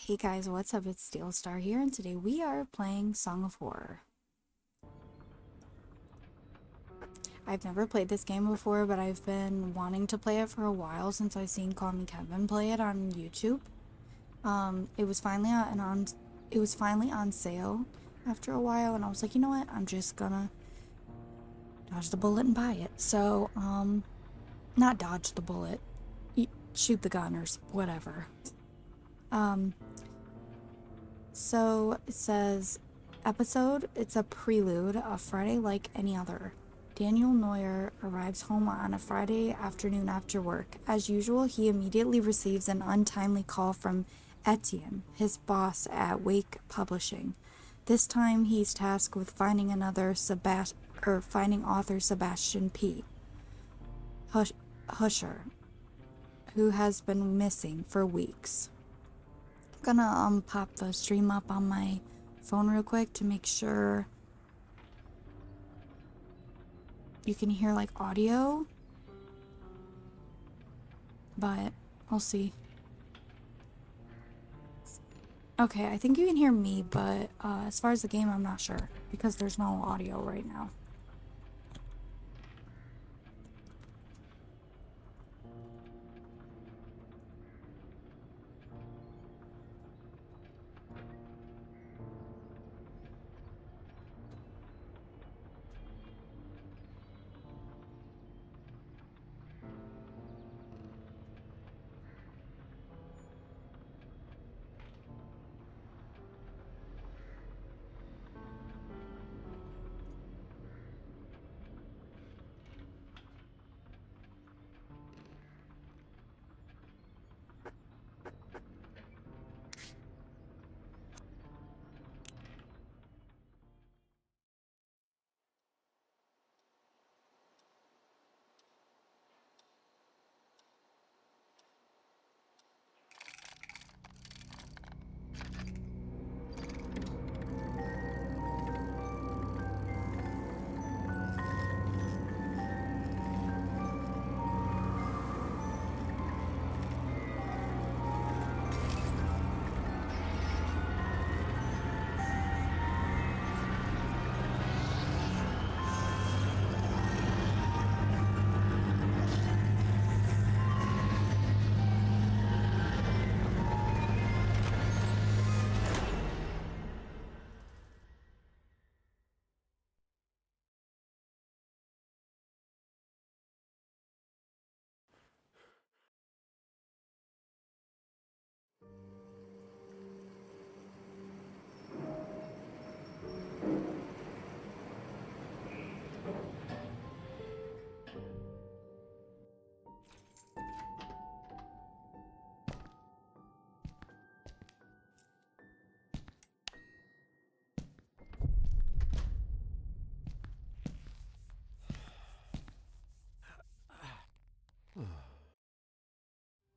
Hey guys, what's up? It's Steel Star here, and today we are playing Song of Horror. I've never played this game before, but I've been wanting to play it for a while since I've seen Call Me Kevin play it on YouTube. It was finally on sale after a while, and I was like, you know what? I'm just gonna dodge the bullet and buy it. So, not dodge the bullet, shoot the gun or whatever. So it says, episode, it's a prelude, a Friday like any other. Daniel Neuer arrives home on a Friday afternoon after work. As usual, he immediately receives an untimely call from Etienne, his boss at Wake Publishing. This time, he's tasked with finding finding author Sebastian P. Husher, who has been missing for weeks. I'm gonna pop the stream up on my phone real quick to make sure you can hear like audio, but we'll see. Okay, I think you can hear me, but as far as the game, I'm not sure because there's no audio right now.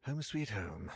Home sweet home.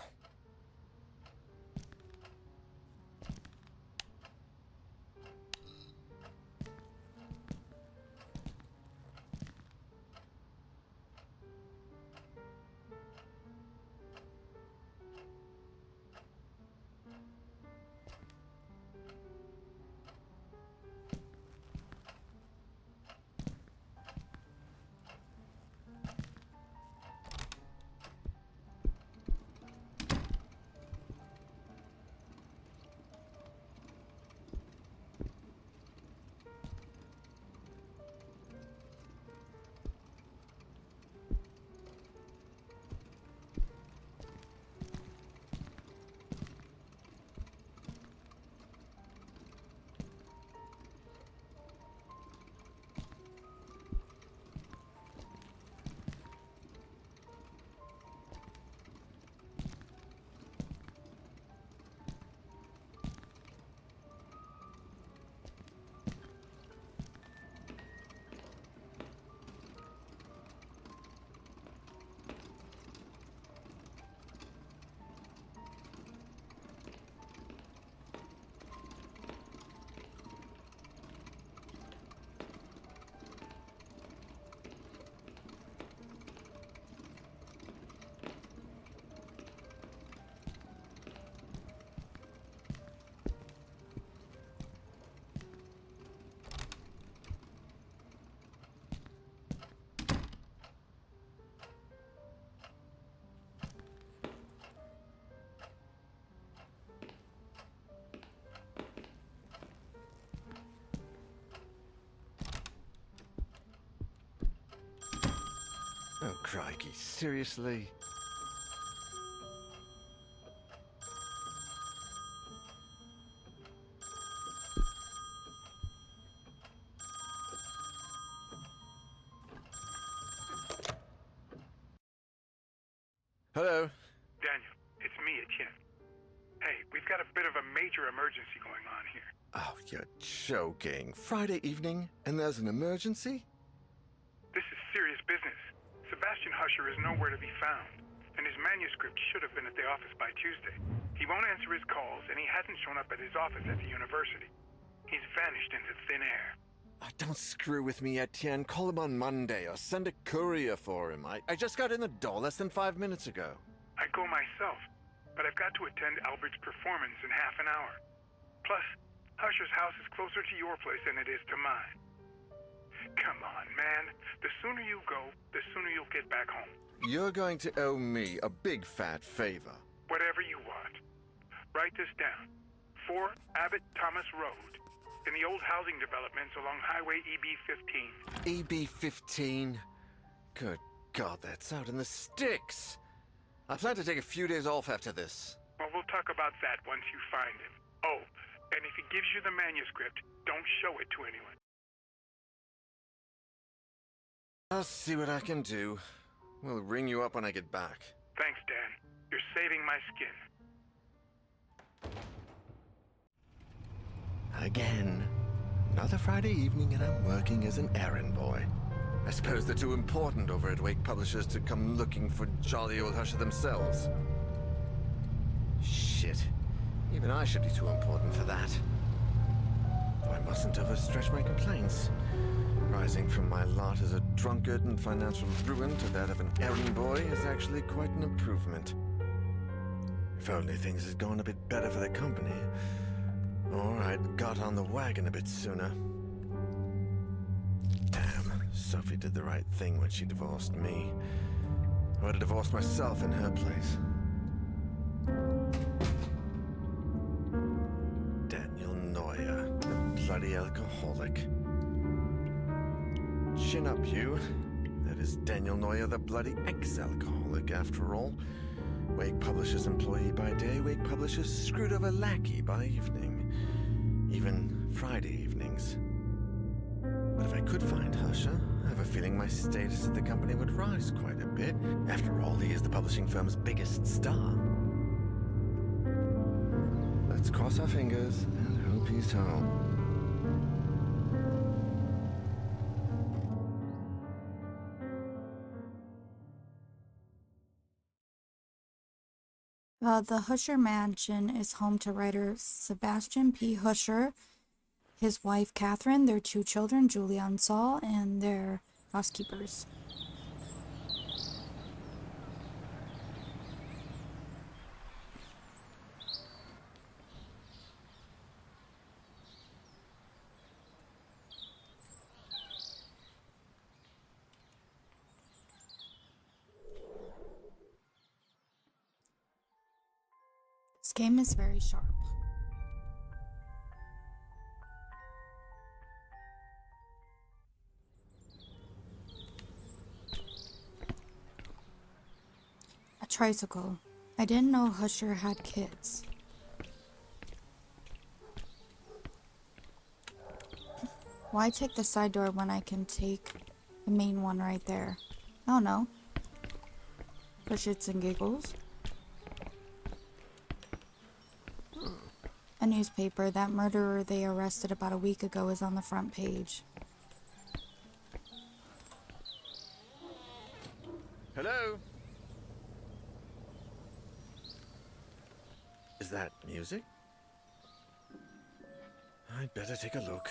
Crikey, seriously? Hello? Daniel, it's me, Etienne. Hey, we've got a bit of a major emergency going on here. Oh, you're joking. Friday evening, and there's an emergency? This is serious business. Sebastian Husher is nowhere to be found, and his manuscript should have been at the office by Tuesday. He won't answer his calls, and he hasn't shown up at his office at the university. He's vanished into thin air. Oh, don't screw with me, Etienne. Call him on Monday, or send a courier for him. I just got in the door less than 5 minutes ago. I'd go myself, but I've got to attend Albert's performance in half an hour. Plus, Husher's house is closer to your place than it is to mine. Come on, man. The sooner you go, the sooner you'll get back home. You're going to owe me a big fat favor. Whatever you want. Write this down. 4 Abbott Thomas Road, in the old housing developments along Highway EB-15. EB-15? Good God, that's out in the sticks. I plan to take a few days off after this. Well, we'll talk about that once you find him. Oh, and if he gives you the manuscript, don't show it to anyone. I'll see what I can do. We'll ring you up when I get back. Thanks, Dan. You're saving my skin. Again. Another Friday evening and I'm working as an errand boy. I suppose they're too important over at Wake Publishers to come looking for jolly old Husher themselves. Shit. Even I should be too important for that. Though I mustn't overstretch my complaints. Rising from my lot as a drunkard and financial ruin to that of an errand boy is actually quite an improvement. If only things had gone a bit better for the company, or I'd got on the wagon a bit sooner. Damn, Sophie did the right thing when she divorced me. I would have divorced myself in her place. Daniel Neuer, the bloody alcoholic. Chin up, you. That is Daniel Neuer, the bloody ex-alcoholic, after all. Wake Publishers employee by day, Wake Publishers screwed over lackey by evening. Even Friday evenings. But if I could find Husher, I have a feeling my status at the company would rise quite a bit. After all, he is the publishing firm's biggest star. Let's cross our fingers and hope he's home. The Husher Mansion is home to writer Sebastian P. Husher, his wife Catherine, their 2 children, Julia and Saul, and their housekeepers. This game is very sharp. A tricycle. I didn't know Husher had kids. Why take the side door when I can take the main one right there? I don't know. For shits and giggles. A newspaper. That murderer they arrested about a week ago is on the front page. Hello? Is that music? I'd better take a look.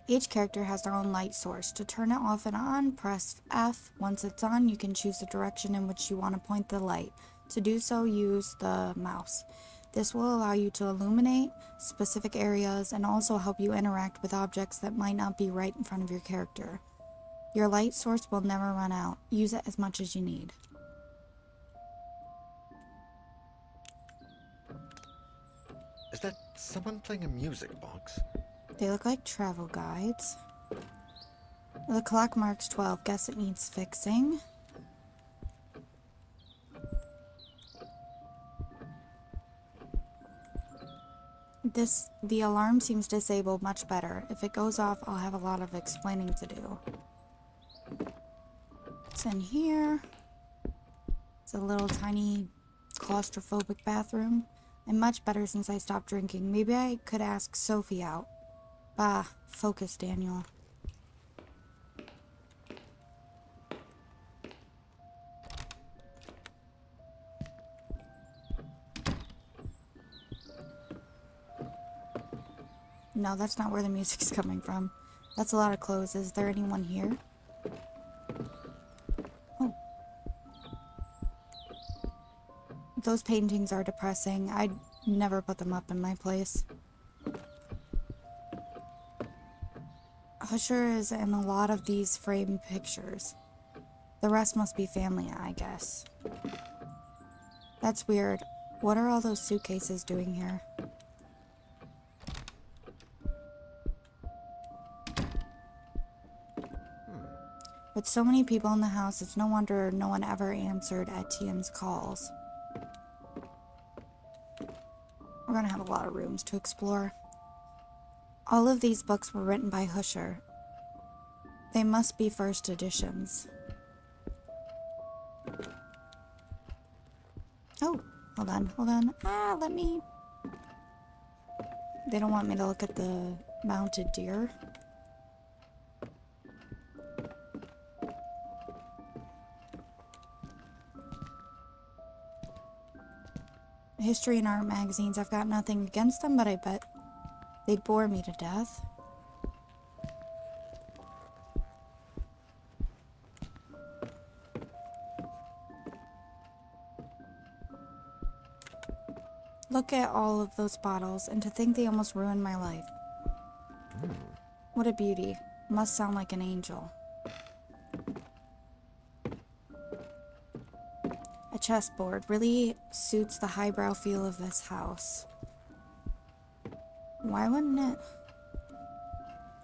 Each character has their own light source. To turn it off and on, press F. Once it's on, you can choose the direction in which you want to point the light. To do so, use the mouse. This will allow you to illuminate specific areas and also help you interact with objects that might not be right in front of your character. Your light source will never run out. Use it as much as you need. Is that Someone playing a music box? They look like travel guides. The clock marks 12. Guess it needs fixing. The alarm seems disabled much better. If it goes off, I'll have a lot of explaining to do. What's in here? It's a little tiny claustrophobic bathroom. I'm much better since I stopped drinking. Maybe I could ask Sophie out. Bah, focus, Daniel. No, that's not where the music's coming from. That's a lot of clothes. Is there anyone here? Oh. Those paintings are depressing. I'd never put them up in my place. Husher is in a lot of these framed pictures. The rest must be family, I guess. That's weird. What are all those suitcases doing here? With so many people in the house, it's no wonder no one ever answered Etienne's calls. We're gonna have a lot of rooms to explore. All of these books were written by Husher. They must be first editions. Oh, hold on. Let me... They don't want me to look at the mounted deer. History and art magazines, I've got nothing against them, but I bet they'd bore me to death. Look at all of those bottles, and to think they almost ruined my life. What a beauty. Must sound like an angel. A chessboard really suits the highbrow feel of this house. Why wouldn't it?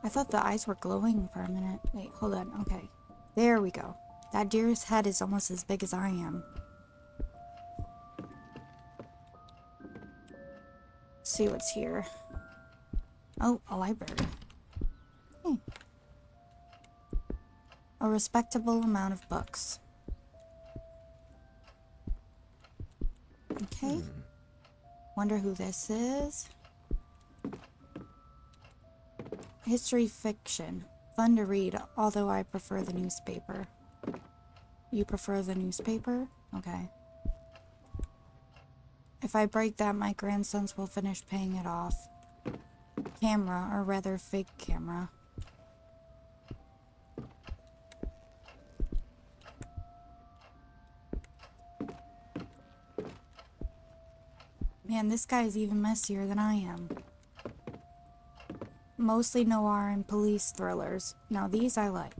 I thought the eyes were glowing for a minute. Wait, hold on. Okay. There we go. That deer's head is almost as big as I am. See what's here. Oh, a library. A respectable amount of books. Okay. Wonder who this is. History fiction. Fun to read, although I prefer the newspaper. You prefer the newspaper? Okay. If I break that, my grandsons will finish paying it off. Camera, or rather fake camera. Man, this guy's even messier than I am. Mostly noir and police thrillers. Now these I like.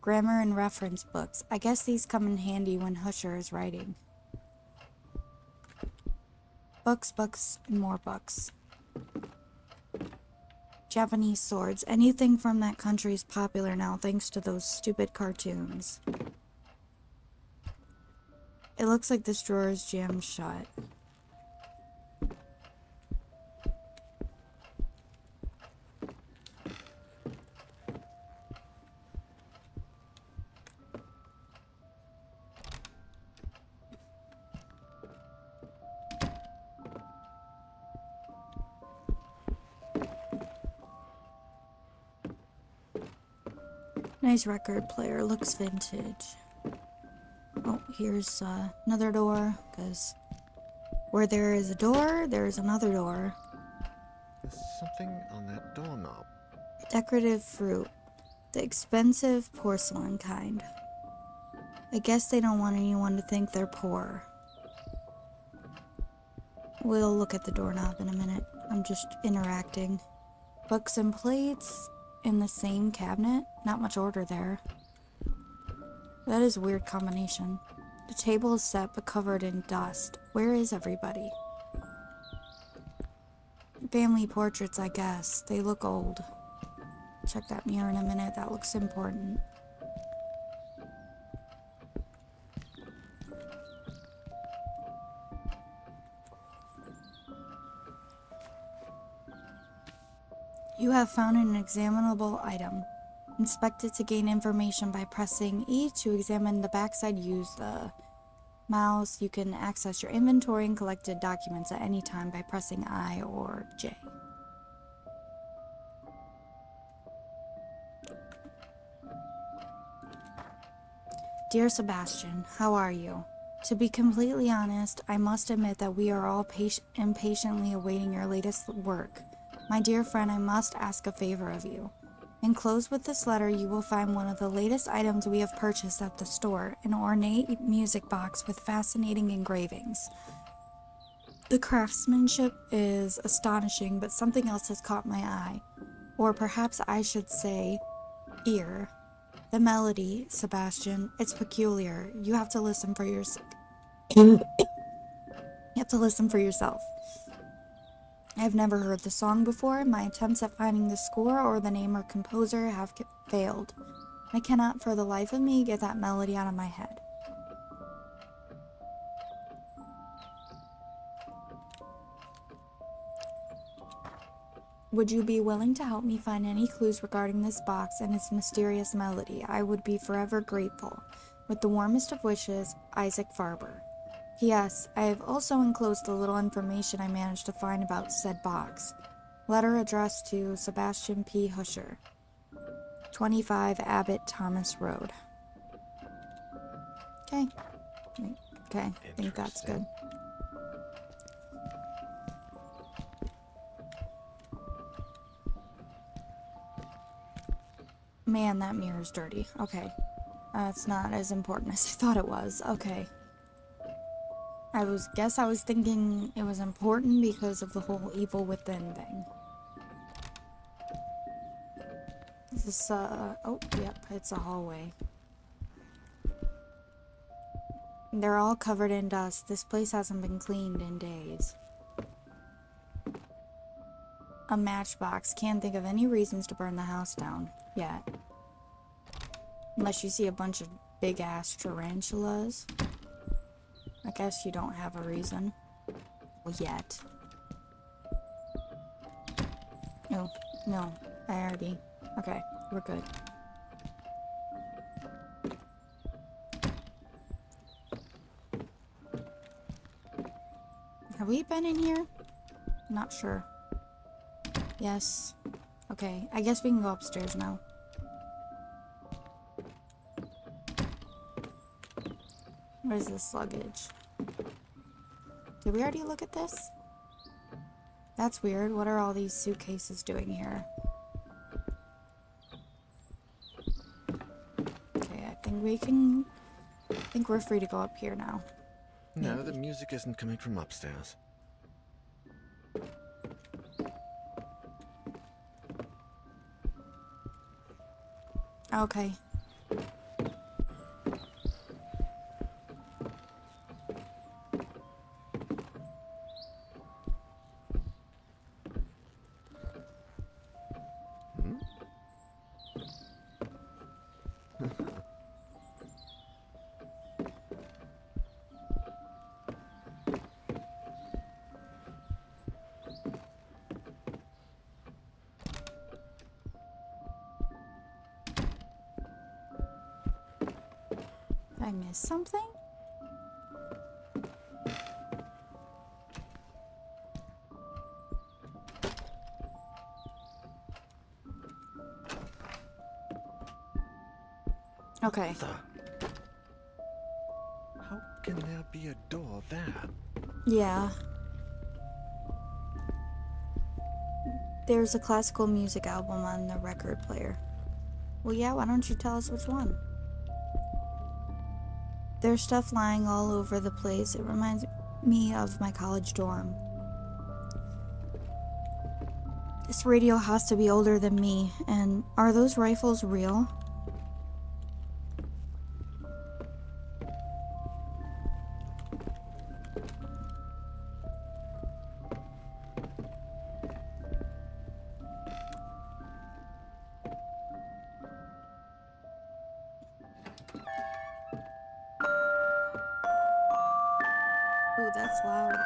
Grammar and reference books. I guess these come in handy when Husher is writing. Books, and more books. Japanese swords. Anything from that country is popular now thanks to those stupid cartoons. It looks like this drawer is jammed shut. Nice record player, looks vintage. Oh, here's another door, because where there is a door, there is another door. There's something on that doorknob. Decorative fruit. The expensive porcelain kind. I guess they don't want anyone to think they're poor. We'll look at the doorknob in a minute. I'm just interacting. Books and plates in the same cabinet. Not much order there. That is a weird combination. The table is set but covered in dust. Where is everybody? Family portraits, I guess. They look old. Check that mirror in a minute. That looks important. You have found an examinable item. Inspect it to gain information by pressing E to examine the backside. Use the mouse. You can access your inventory and collected documents at any time by pressing I or J. Dear Sebastian, how are you? To be completely honest, I must admit that we are all impatiently awaiting your latest work. My dear friend, I must ask a favor of you. Enclosed with this letter, you will find one of the latest items we have purchased at the store, an ornate music box with fascinating engravings. The craftsmanship is astonishing, but something else has caught my eye. Or perhaps I should say, ear. The melody, Sebastian, it's peculiar. You have to listen for yourself. You have to listen for yourself. I've never heard the song before. My attempts at finding the score or the name or composer have failed. I cannot for the life of me get that melody out of my head. Would you be willing to help me find any clues regarding this box and its mysterious melody? I would be forever grateful. With the warmest of wishes, Isaac Farber. P.S. I have also enclosed the little information I managed to find about said box. Letter addressed to Sebastian P. Husher, 25 Abbott Thomas Road. Okay. Okay, I think that's good. Man, that mirror's dirty. Okay. It's not as important as I thought it was. Okay. I was thinking it was important because of the whole evil within thing. Is this, oh, yep, it's a hallway. They're all covered in dust. This place hasn't been cleaned in days. A matchbox. Can't think of any reasons to burn the house down yet. Unless you see a bunch of big-ass tarantulas. I guess you don't have a reason. Well, yet. No, I already... Okay, we're good. Have we been in here? Not sure. Yes. Okay, I guess we can go upstairs now. Where's this luggage? Did we already look at this? That's weird. What are all these suitcases doing here? Okay, I think we're free to go up here now. No, Maybe. the music isn't coming from upstairs. Okay. Did I miss something? Okay. How can there be a door there? Yeah. There's a classical music album on the record player. Well, yeah, why don't you tell us which one? There's stuff lying all over the place. It reminds me of my college dorm. This radio has to be older than me. And are those rifles real? That's loud.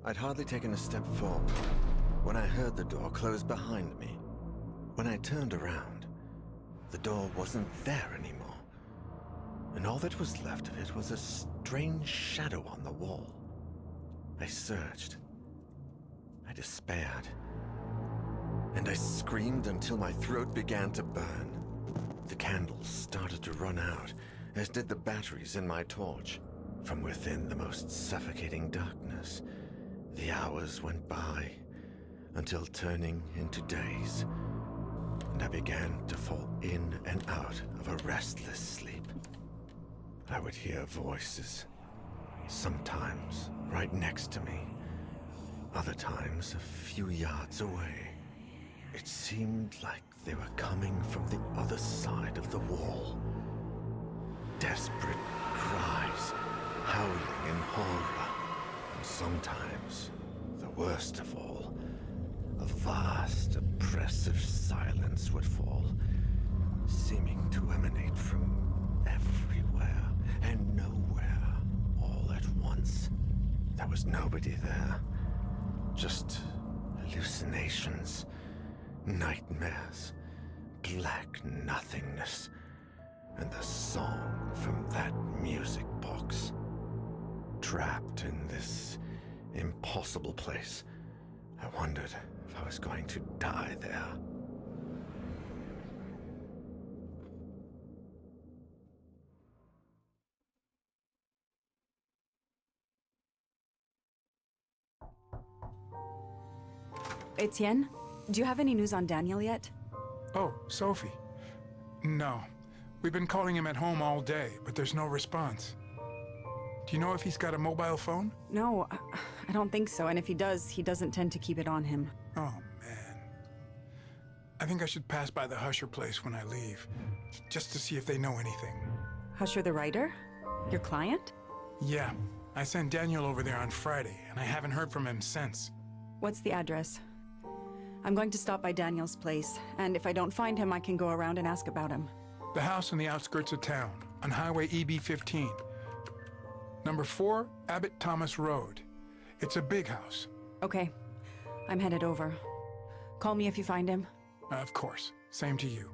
I'd hardly taken a step forward when I heard the door close behind me. When I turned around, the door wasn't there anymore, and all that was left of it was a strange shadow on the wall. I searched. I despaired. And I screamed until my throat began to burn. The candles started to run out, as did the batteries in my torch. From within the most suffocating darkness, the hours went by, until turning into days, and I began to fall in and out of a restless sleep. I would hear voices, sometimes right next to me, other times a few yards away. It seemed like they were coming from the other side of the wall. Desperate cries, howling in horror, and sometimes, the worst of all, a vast, oppressive silence would fall, seeming to emanate from everywhere and nowhere all at once. There was nobody there, just hallucinations, nightmares, black nothingness, and the song from that music box. Trapped in this impossible place, I wondered if I was going to die there. Etienne, do you have any news on Daniel yet? Oh, Sophie. No. We've been calling him at home all day, but there's no response. Do you know if he's got a mobile phone? No, I don't think so, and if he does, he doesn't tend to keep it on him. Oh, man. I think I should pass by the Husher place when I leave, just to see if they know anything. Husher the writer? Your client? Yeah, I sent Daniel over there on Friday, and I haven't heard from him since. What's the address? I'm going to stop by Daniel's place, and if I don't find him, I can go around and ask about him. The house on the outskirts of town, on Highway EB-15. Number 4, Abbott Thomas Road. It's a big house. Okay, I'm headed over. Call me if you find him. Of course. Same to you.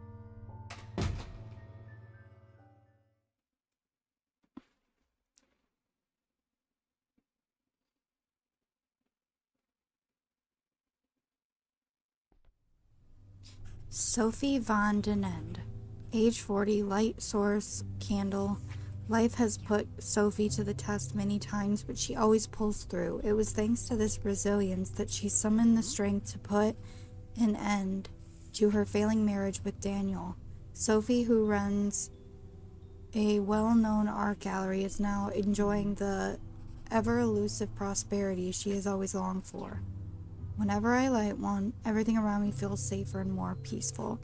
Sophie Van Den End, age 40, light source, candle. Life has put Sophie to the test many times, but she always pulls through. It was thanks to this resilience that she summoned the strength to put an end to her failing marriage with Daniel. Sophie, who runs a well-known art gallery, is now enjoying the ever-elusive prosperity she has always longed for. Whenever I light one, everything around me feels safer and more peaceful.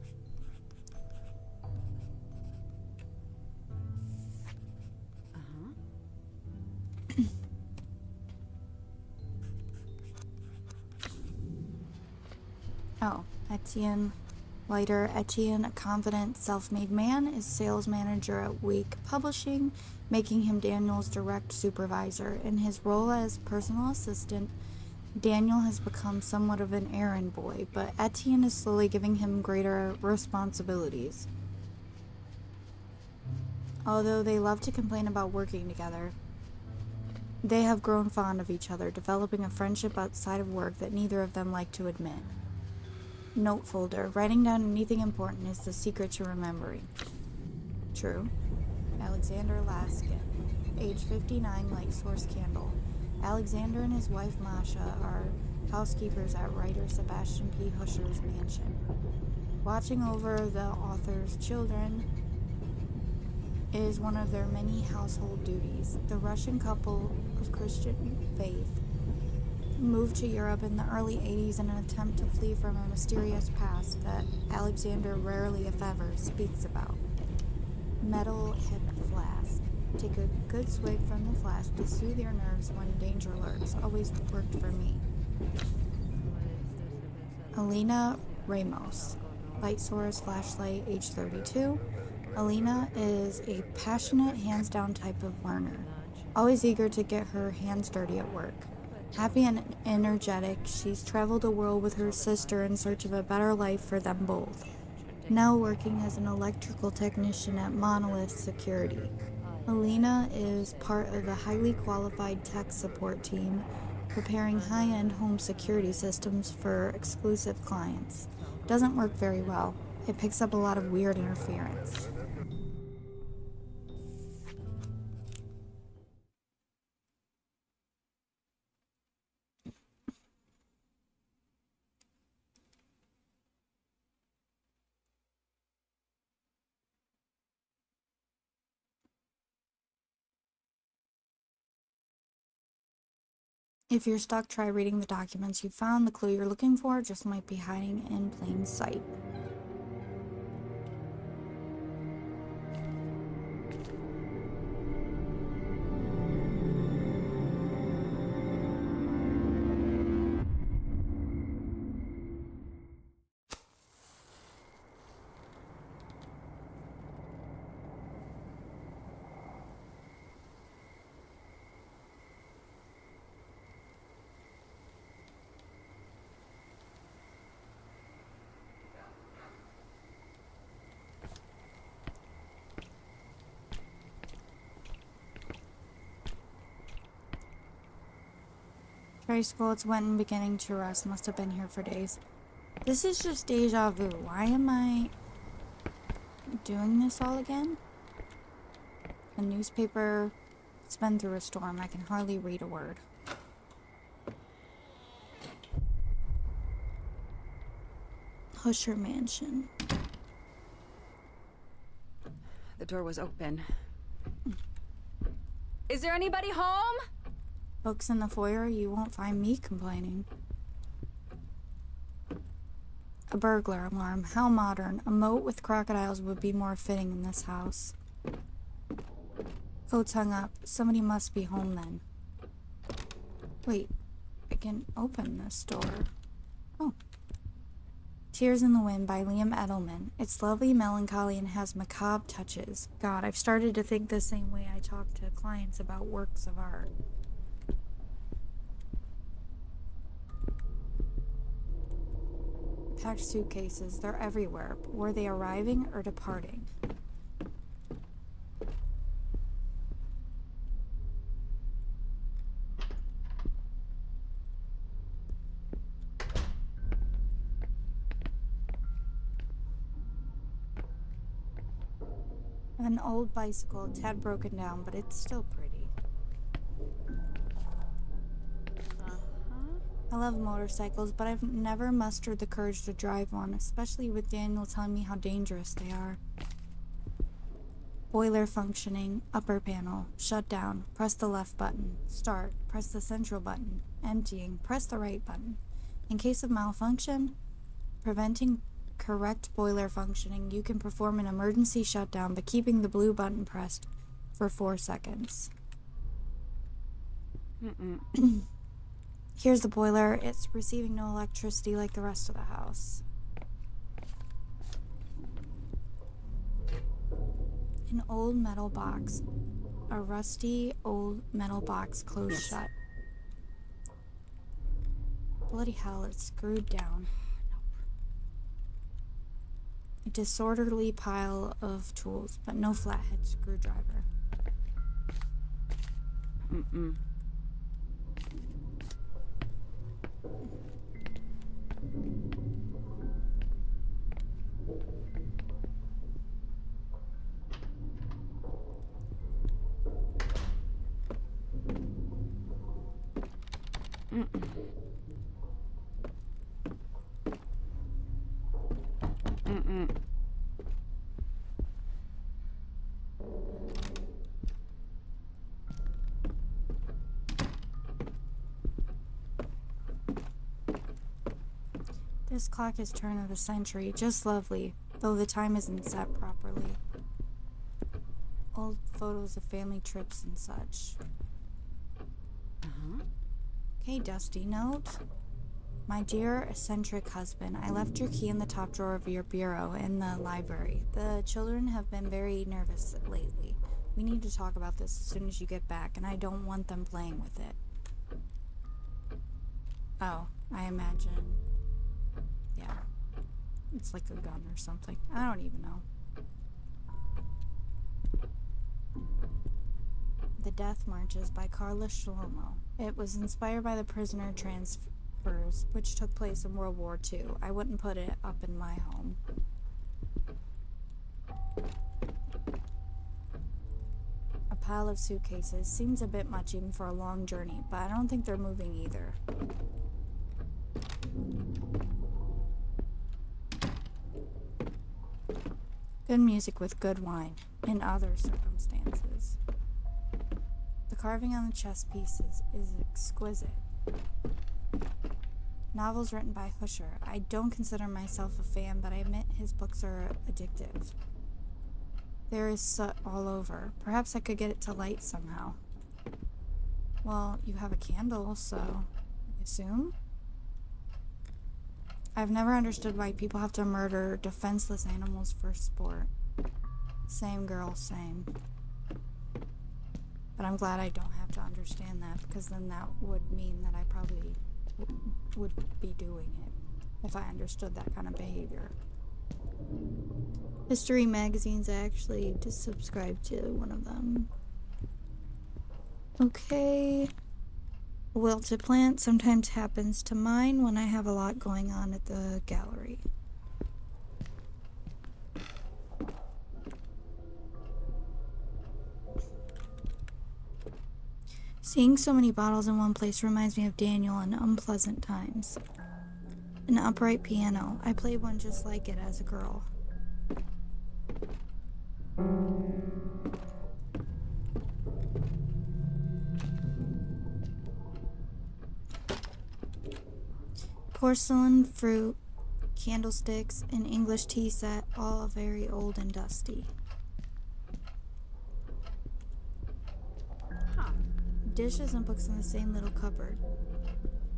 Oh, Etienne. Lighter, Etienne, a confident, self-made man, is sales manager at Wake Publishing, making him Daniel's direct supervisor. In his role as personal assistant, Daniel has become somewhat of an errand boy, but Etienne is slowly giving him greater responsibilities. Although they love to complain about working together, they have grown fond of each other, developing a friendship outside of work that neither of them like to admit. Note folder. Writing down anything important is the secret to remembering. True. Alexander Laskin, age 59, light source candle. Alexander and his wife Masha are housekeepers at writer Sebastian P. Husher's mansion. Watching over the author's children is one of their many household duties. The Russian couple of Christian faith moved to Europe in the early 80s in an attempt to flee from a mysterious past that Alexander rarely, if ever, speaks about. Metal hip flask. Take a good swig from the flask to soothe your nerves when danger lurks. Always worked for me. Alina Ramos, Light Source Flashlight, age 32. Alina is a passionate, hands-down type of learner, always eager to get her hands dirty at work. Happy and energetic, she's traveled the world with her sister in search of a better life for them both. Now working as an electrical technician at Monolith Security. Alina is part of the highly qualified tech support team, preparing high-end home security systems for exclusive clients. Doesn't work very well. It picks up a lot of weird interference. If you're stuck, try reading the documents you found. The clue you're looking for just might be hiding in plain sight. Tricycle, it's wet and beginning to rust. Must have been here for days. This is just deja vu. Why am I doing this all again? A newspaper. It's been through a storm. I can hardly read a word. Husher Mansion. The door was open. Is there anybody home? Books in the foyer, you won't find me complaining. A burglar alarm. How modern. A moat with crocodiles would be more fitting in this house. Coat's hung up. Somebody must be home then. Wait, I can open this door. Oh. Tears in the Wind by Liam Edelman. It's lovely, melancholy, and has macabre touches. God, I've started to think the same way I talk to clients about works of art. Packed suitcases, they're everywhere. Were they arriving or departing? An old bicycle, a tad broken down, but it's still pretty. I love motorcycles, but I've never mustered the courage to drive one, especially with Daniel telling me how dangerous they are. Boiler functioning, upper panel, shut down, press the left button, start, press the central button, emptying, press the right button. In case of malfunction, preventing correct boiler functioning, you can perform an emergency shutdown by keeping the blue button pressed for 4 seconds. Here's the boiler. It's receiving no electricity like the rest of the house. An old metal box. A rusty old metal box closed shut. Bloody hell, it's screwed down. A disorderly pile of tools, but no flathead screwdriver. This clock is turn of the century, just lovely, though the time isn't set properly. Old photos of family trips and such. Okay, Dusty note. My dear eccentric husband, I left your key in the top drawer of your bureau in the library. The children have been very nervous lately. We need to talk about this as soon as you get back, and I don't want them playing with it. Oh, I imagine. Yeah. It's like a gun or something. I don't even know. The Death Marches by Carla Shlomo. It was inspired by the prisoner transfers, which took place in World War II. I wouldn't put it up in my home. A pile of suitcases seems a bit much even for a long journey, but I don't think they're moving either. Good music with good wine, in other circumstances. The carving on the chess pieces is exquisite. Novels written by Husher. I don't consider myself a fan, but I admit his books are addictive. There is soot all over. Perhaps I could get it to light somehow. Well, you have a candle, so I assume? I've never understood why people have to murder defenseless animals for sport. Same girl, same. But I'm glad I don't have to understand that, because then that would mean that I probably would be doing it if I understood that kind of behavior. History magazines, I actually just subscribed to one of them. Okay. Wilted plant sometimes happens to mine when I have a lot going on at the gallery. Seeing so many bottles in one place reminds me of Daniel and unpleasant times. An upright piano. I played one just like it as a girl. Porcelain, fruit, candlesticks, an English tea set, all very old and dusty. Dishes and books in the same little cupboard.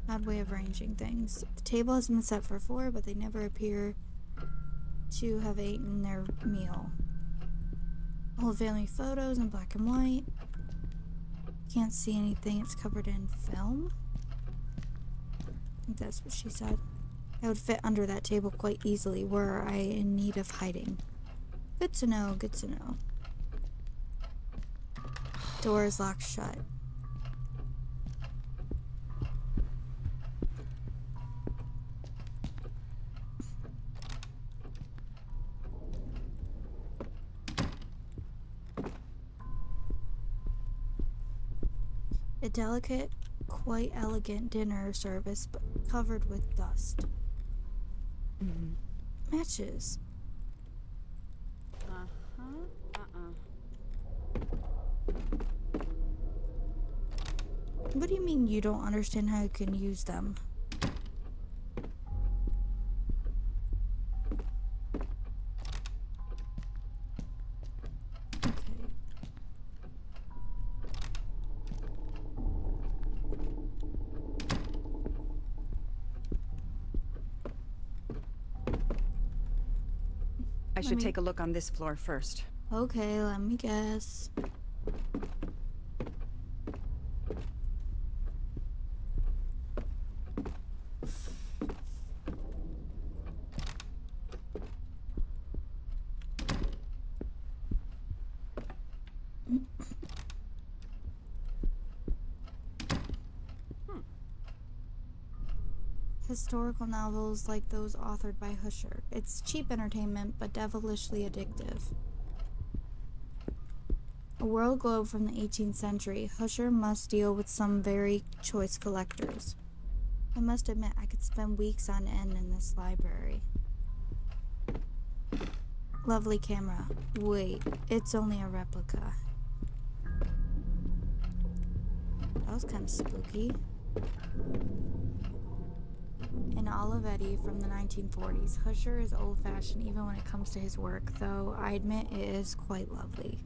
Odd way of arranging things. The table has been set for 4, but they never appear to have eaten their meal. Old family photos in black and white. Can't see anything, it's covered in film. I think that's what she said. I would fit under that table quite easily were I in need of hiding. Good to know, good to know. Door is locked shut. A delicate, quite elegant dinner service, but covered with dust. Matches. What do you mean you don't understand how you can use them? I should take a look on this floor first. Okay, let me guess. Historical novels like those authored by Husher. It's cheap entertainment, but devilishly addictive. A world globe from the 18th century, Husher must deal with some very choice collectors. I must admit, I could spend weeks on end in this library. Lovely camera. Wait, it's only a replica. That was kind of spooky. An Olivetti from the 1940s. Husher is old-fashioned even when it comes to his work, though I admit it is quite lovely.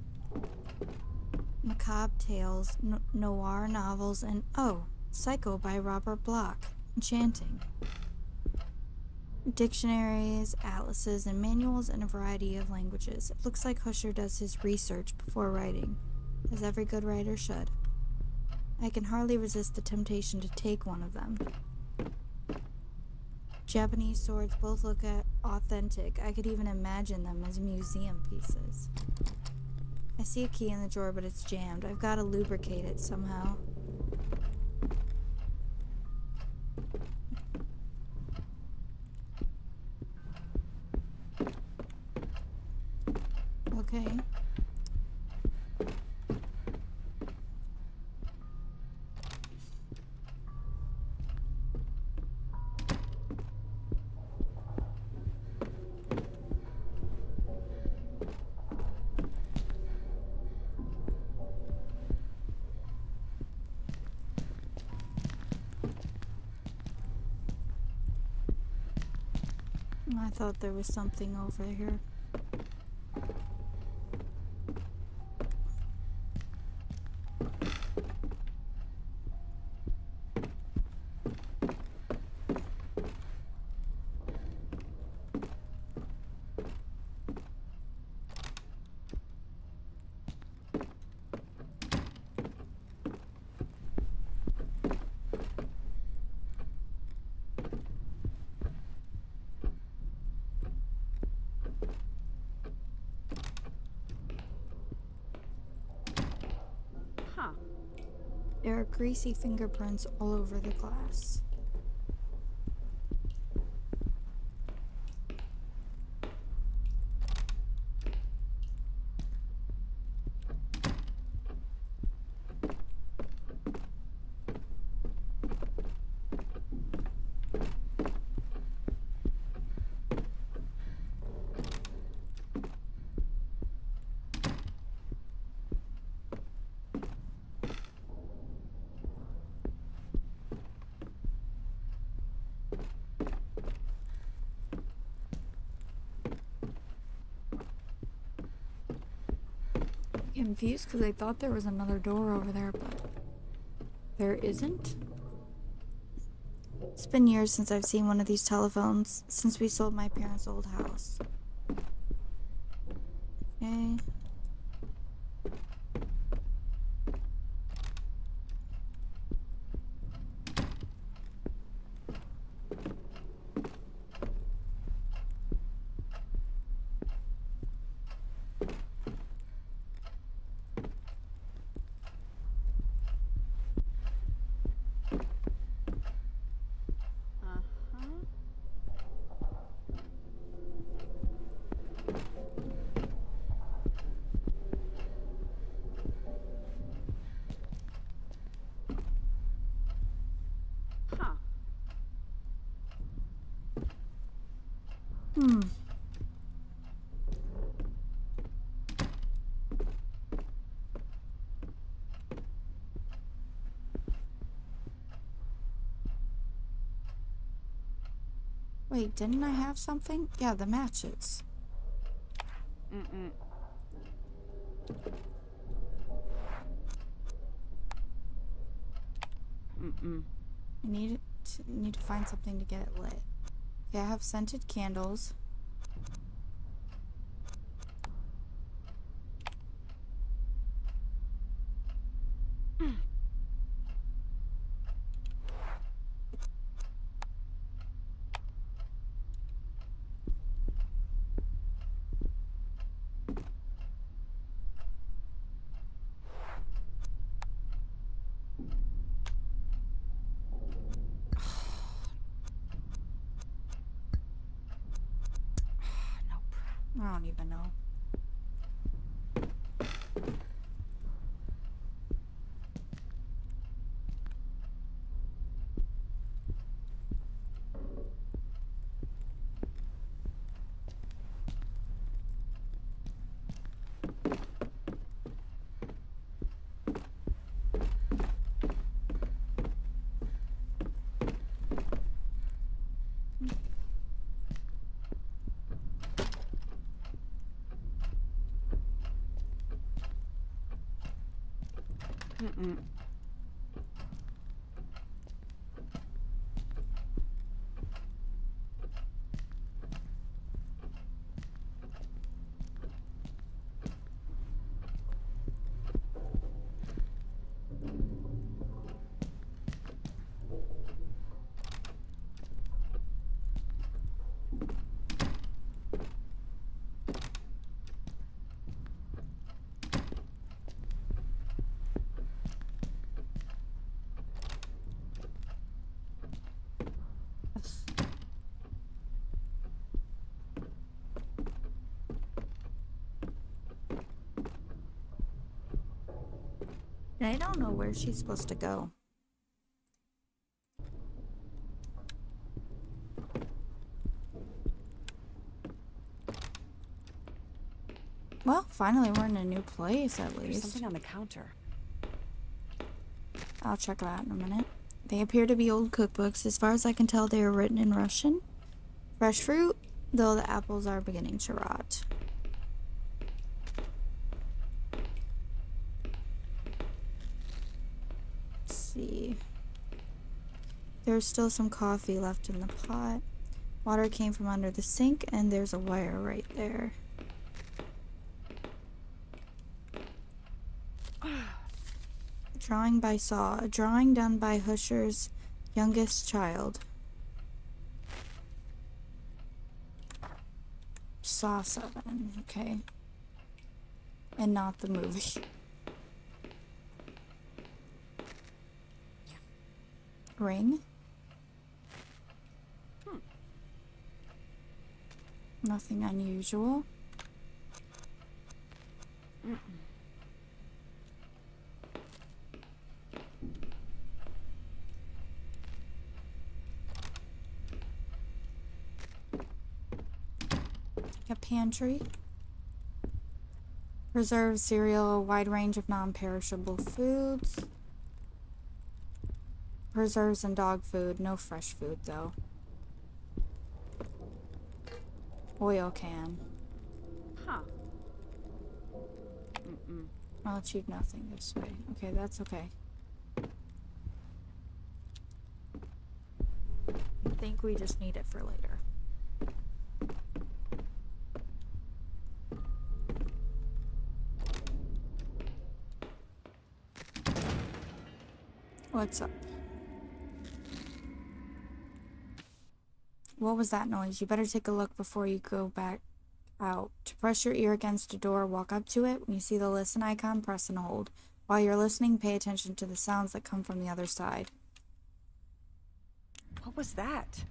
Macabre tales, noir novels, and oh, Psycho by Robert Bloch. Enchanting. Dictionaries, atlases, and manuals in a variety of languages. It looks like Husher does his research before writing, as every good writer should. I can hardly resist the temptation to take one of them. Japanese swords both look authentic. I could even imagine them as museum pieces. I see a key in the drawer, but it's jammed. I've got to lubricate it somehow. Okay. I thought there was something over here. Huh. There are greasy fingerprints all over the glass. Confused because I thought there was another door over there, but there isn't. It's been years since I've seen one of these telephones, since we sold my parents' old house. Okay. Huh. Hmm. Wait, didn't I have something? Yeah, the matches. Mm-mm. Mm-mm. I need to find something to get it lit. Okay, I have scented candles. Nope. I don't even know. Mm-mm. I don't know where she's supposed to go. Well, finally we're in a new place at There's least. something on the counter. I'll check that in a minute. They appear to be old cookbooks. As far as I can tell, they are written in Russian. Fresh fruit, though the apples are beginning to rot. Let's see. There's still some coffee left in the pot. Water came from under the sink, and there's a wire right there. Drawing by Saw. A drawing done by Husher's youngest child. Saw 7. Okay. And not the movie. Ring. Nothing unusual. A pantry. Preserved cereal, a wide range of non-perishable foods. Preserves and dog food, no fresh food though. Oil can. Huh. I'll achieve nothing this way. Okay, that's okay. I think we just need it for later. What's up? What was that noise? You better take a look before you go back out. To press your ear against a door, walk up to it. When you see the listen icon, press and hold. While you're listening, pay attention to the sounds that come from the other side. What was that?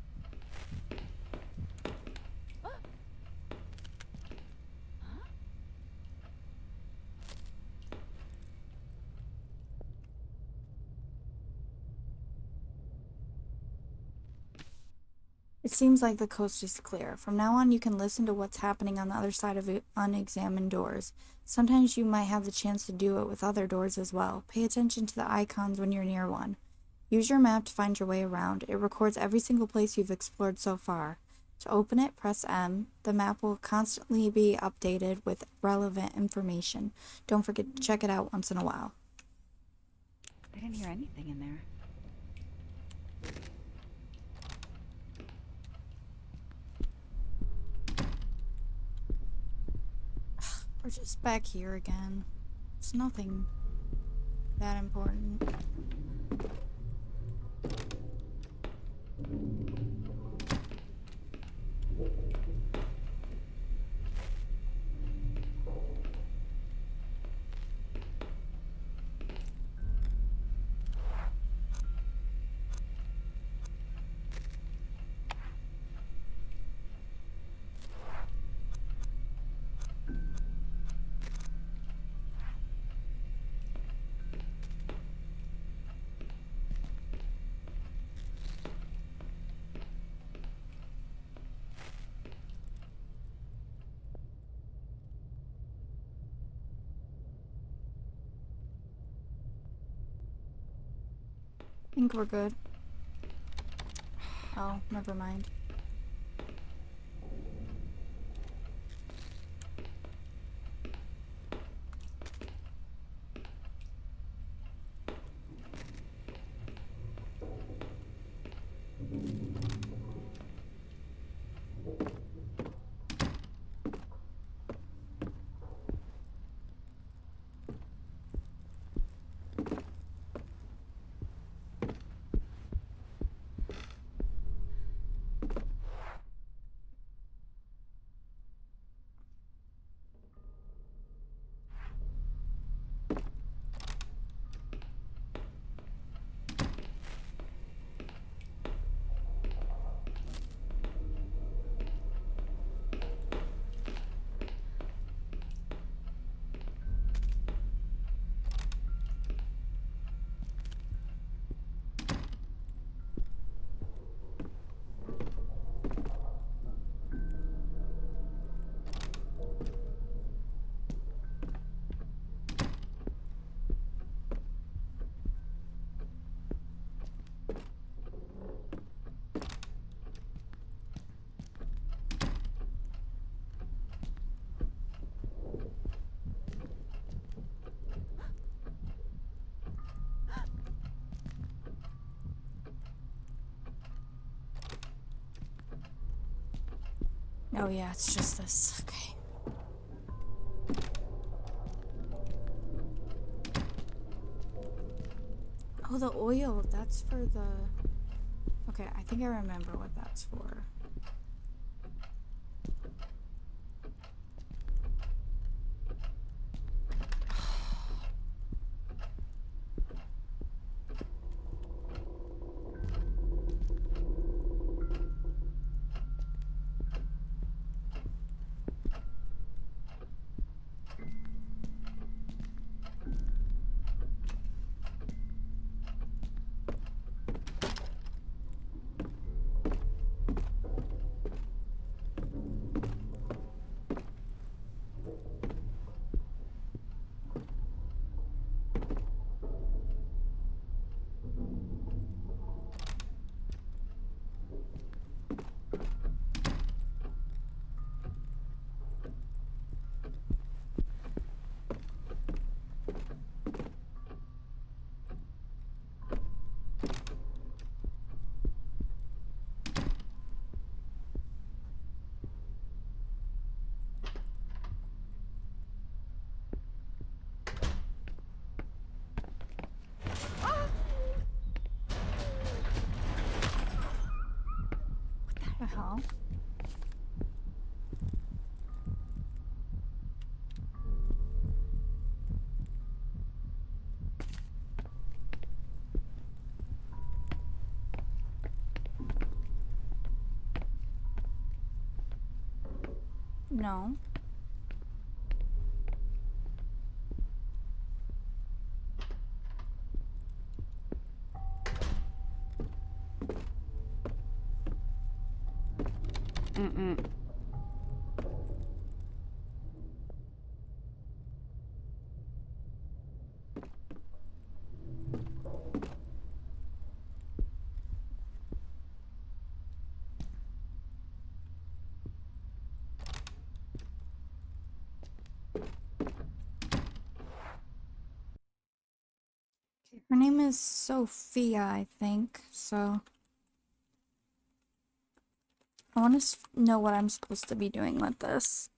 It seems like the coast is clear. From now on, you can listen to what's happening on the other side of unexamined doors. Sometimes you might have the chance to do it with other doors as well. Pay attention to the icons when you're near one. Use your map to find your way around. It records every single place you've explored so far. To open it, press M. The map will constantly be updated with relevant information. Don't forget to check it out once in a while. I didn't hear anything in there. We're just back here again. It's nothing that important. I think we're good. Oh, never mind. Oh yeah, it's just this. Okay. Oh, the oil. That's for the... Okay, I think I remember what that's for. What the hell? No. Mm-mm. Her name is Sophia, I think. So I want to know what I'm supposed to be doing with this.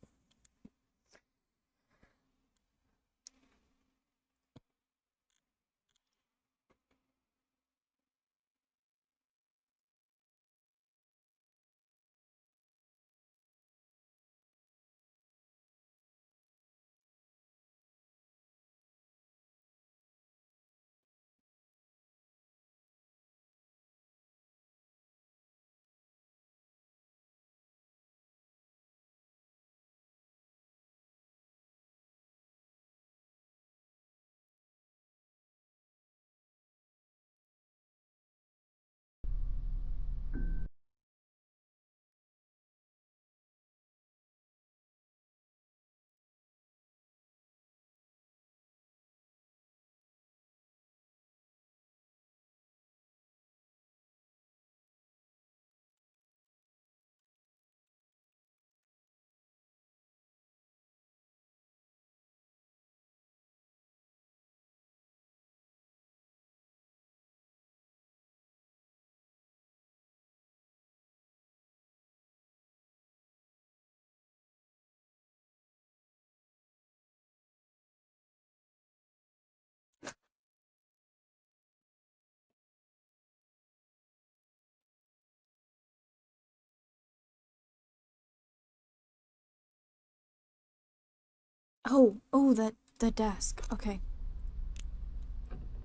Oh, the desk. Okay.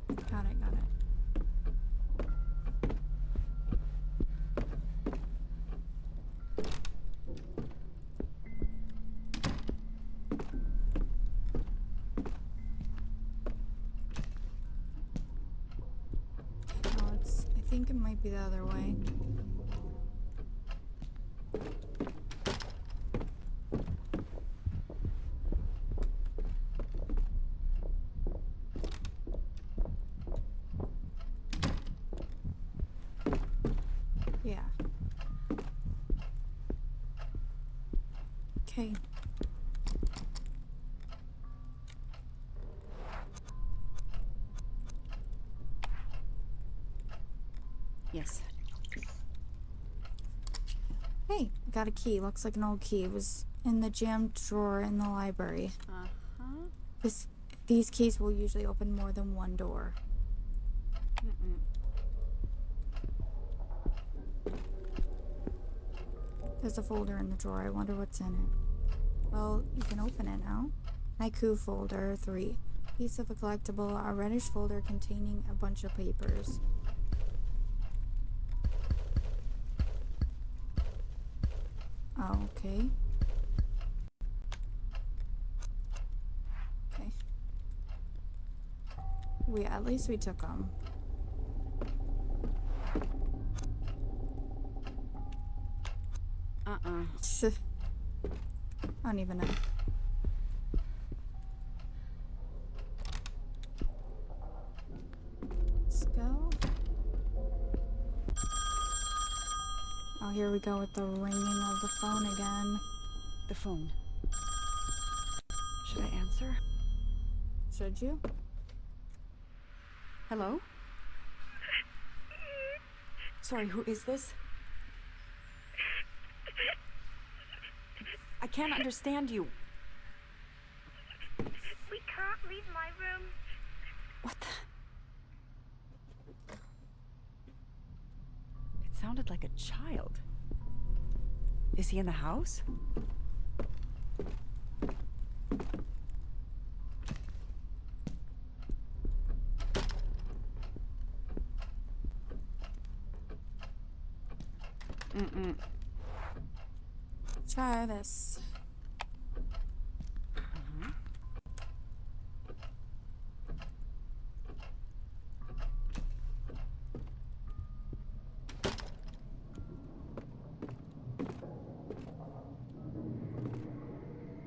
Got it, got it. No, I think it might be the other way. Yeah. Okay. Yes. Hey, Got a key. Looks like an old key. It was in the jammed drawer in the library. These keys will usually open more than one door. There's a folder in the drawer. I wonder what's in it. Well, you can open it now. Haiku folder 3. Piece of a collectible, a reddish folder containing a bunch of papers. Okay. Okay. At least we took them. I don't even know. Let's go. Oh, here we go with the ringing of the phone again. The phone. Should I answer? Should you? Hello? Sorry, who is this? I can't understand you. We can't leave my room. What the? It sounded like a child. Is he in the house? Try this.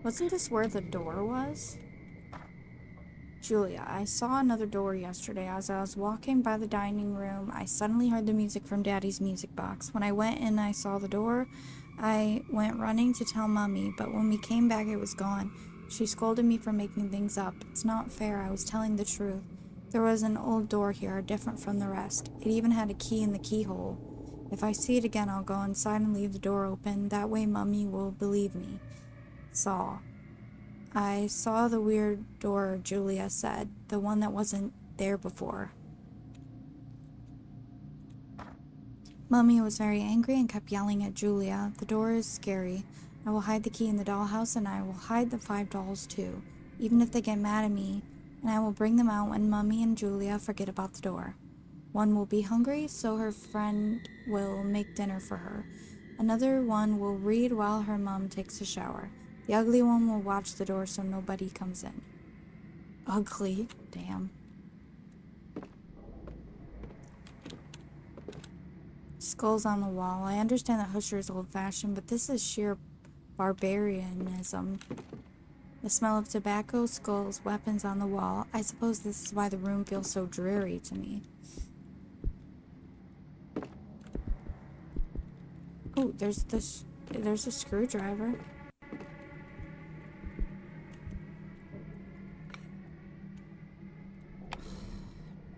Wasn't this where the door was? Julia, I saw another door yesterday. As I was walking by the dining room, I suddenly heard the music from Daddy's music box. When I went in, I saw the door. I went running to tell Mummy, but when we came back, it was gone. She scolded me for making things up. It's not fair. I was telling the truth. There was an old door here, different from the rest. It even had a key in the keyhole. If I see it again, I'll go inside and leave the door open. That way Mummy will believe me. I saw the weird door, Julia said. The one that wasn't there before. Mummy was very angry and kept yelling at Julia. The door is scary. I will hide the key in the dollhouse, and I will hide the 5 dolls too, even if they get mad at me, and I will bring them out when Mummy and Julia forget about the door. One will be hungry, so her friend will make dinner for her. Another one will read while her mom takes a shower. The ugly one will watch the door so nobody comes in. Ugly? Damn. Skulls on the wall. I understand that Husher is old-fashioned, but this is sheer barbarianism. The smell of tobacco, skulls, weapons on the wall. I suppose this is why the room feels so dreary to me. Oh, there's a screwdriver.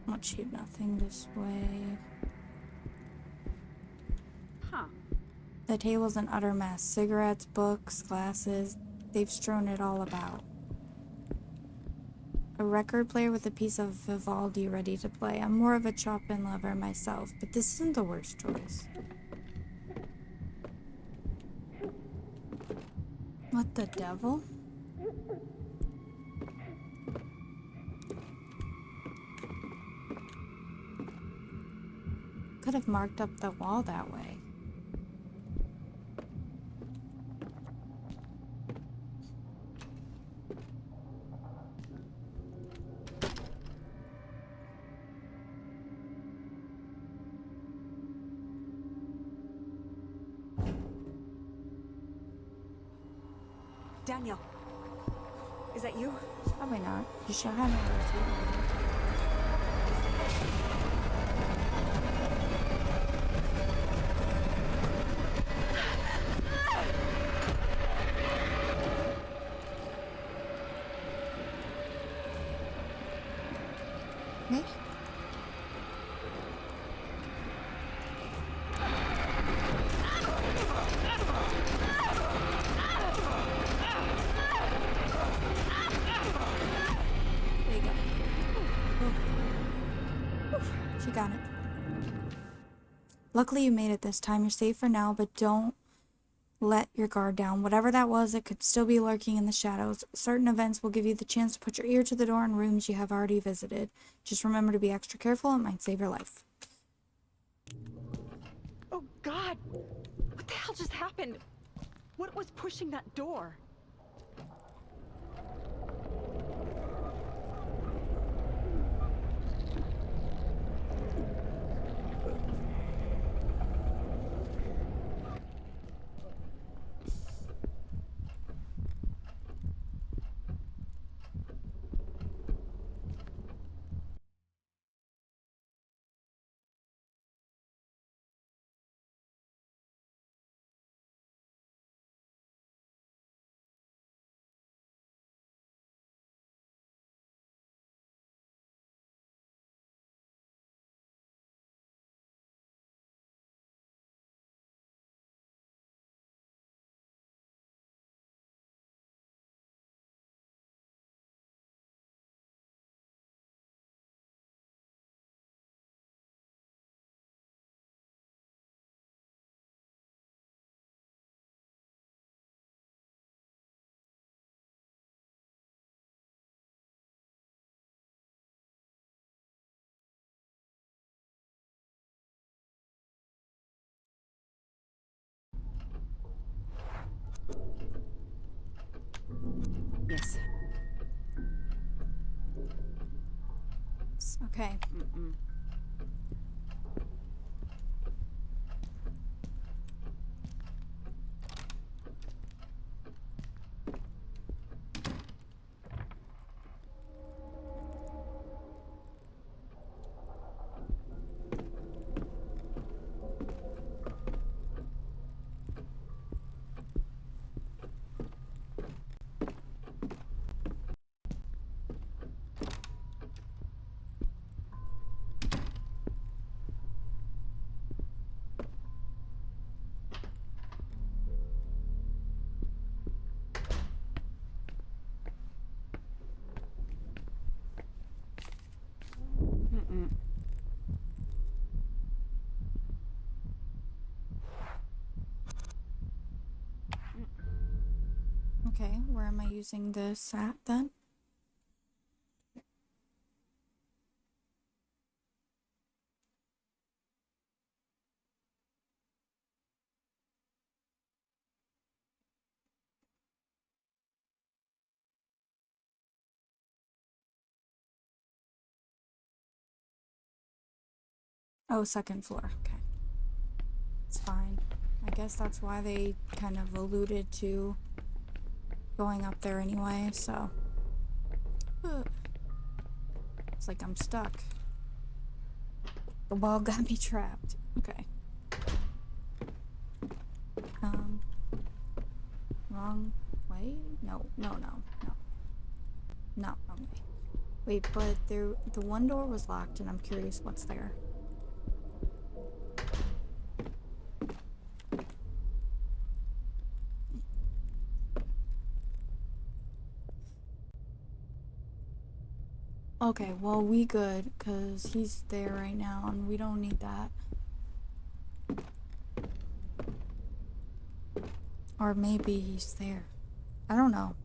I'll shoot nothing this way. The table's an utter mess. Cigarettes, books, glasses. They've strewn it all about. A record player with a piece of Vivaldi ready to play. I'm more of a Chopin lover myself, but this isn't the worst choice. What the devil? Could have marked up the wall that way. Daniel, is that you? Probably not. You should have it. Me? She got it. Luckily you made it this time. You're safe for now, but don't let your guard down. Whatever that was, it could still be lurking in the shadows. Certain events will give you the chance to put your ear to the door in rooms you have already visited. Just remember to be extra careful. It might save your life. Oh, God! What the hell just happened? What was pushing that door? Yes. Okay. Okay, where am I using this at then? Oh, second floor. Okay. It's fine. I guess that's why they kind of alluded to going up there anyway, so. Ugh. It's like I'm stuck. The wall got me trapped. Okay. Wrong way? No. Not wrong way. Wait, but the one door was locked and I'm curious what's there. Okay, well, we good, because he's there right now, and we don't need that. Or maybe he's there. I don't know.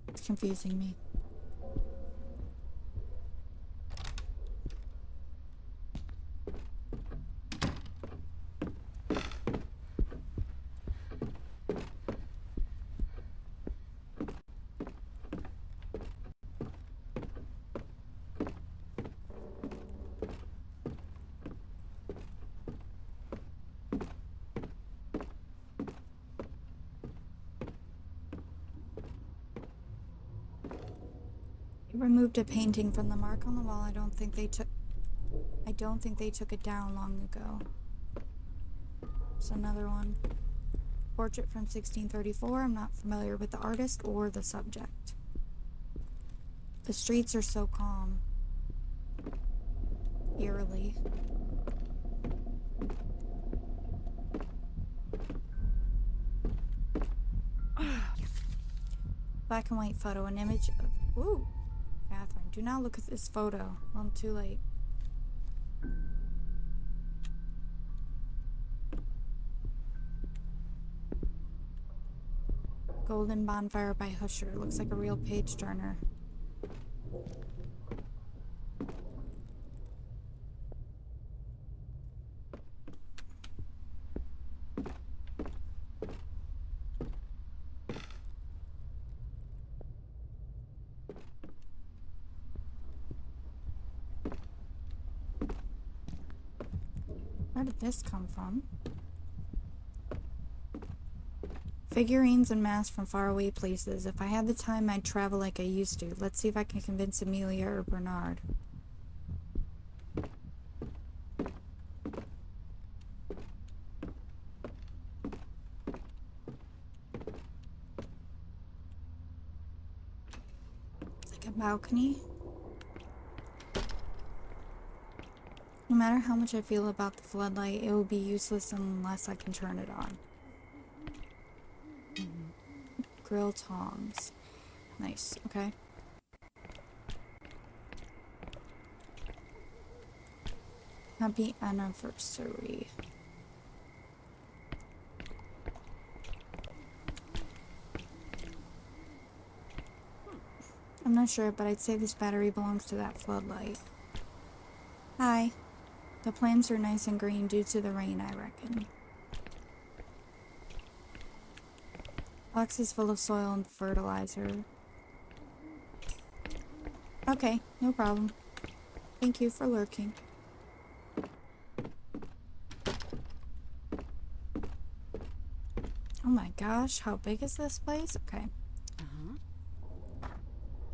It's confusing me. Removed a painting from the mark on the wall. I don't think they took it down long ago. It's another one. Portrait from 1634. I'm not familiar with the artist or the subject. The streets are so calm. Eerily. Black and white photo. An image of... Ooh! Catherine, do not look at this photo. Well, I'm too late. Golden Bonfire by Husher. Looks like a real page turner. Where did this come from? Figurines and masks from faraway places. If I had the time, I'd travel like I used to. Let's see if I can convince Amelia or Bernard. It's like a balcony. No matter how much I feel about the floodlight, it will be useless unless I can turn it on. Grill tongs. Nice, okay. Happy anniversary. I'm not sure, but I'd say this battery belongs to that floodlight. Hi. The plants are nice and green due to the rain, I reckon. Box is full of soil and fertilizer. Okay, no problem. Thank you for lurking. Oh my gosh, how big is this place? Okay.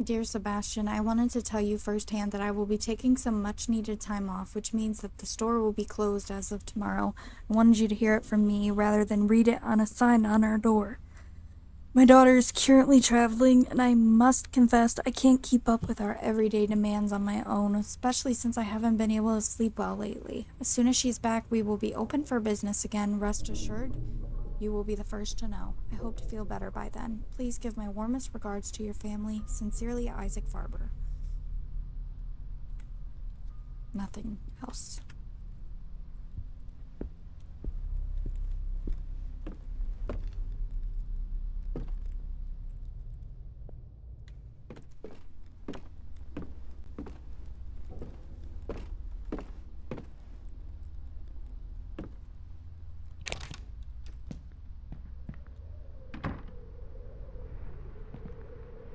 Dear Sebastian, I wanted to tell you firsthand that I will be taking some much needed time off, which means that the store will be closed as of tomorrow. I wanted you to hear it from me rather than read it on a sign on our door. My daughter is currently traveling, and I must confess I can't keep up with our everyday demands on my own, especially since I haven't been able to sleep well lately. As soon as she's back, we will be open for business again, rest assured. You will be the first to know. I hope to feel better by then. Please give my warmest regards to your family. Sincerely, Isaac Farber. Nothing else.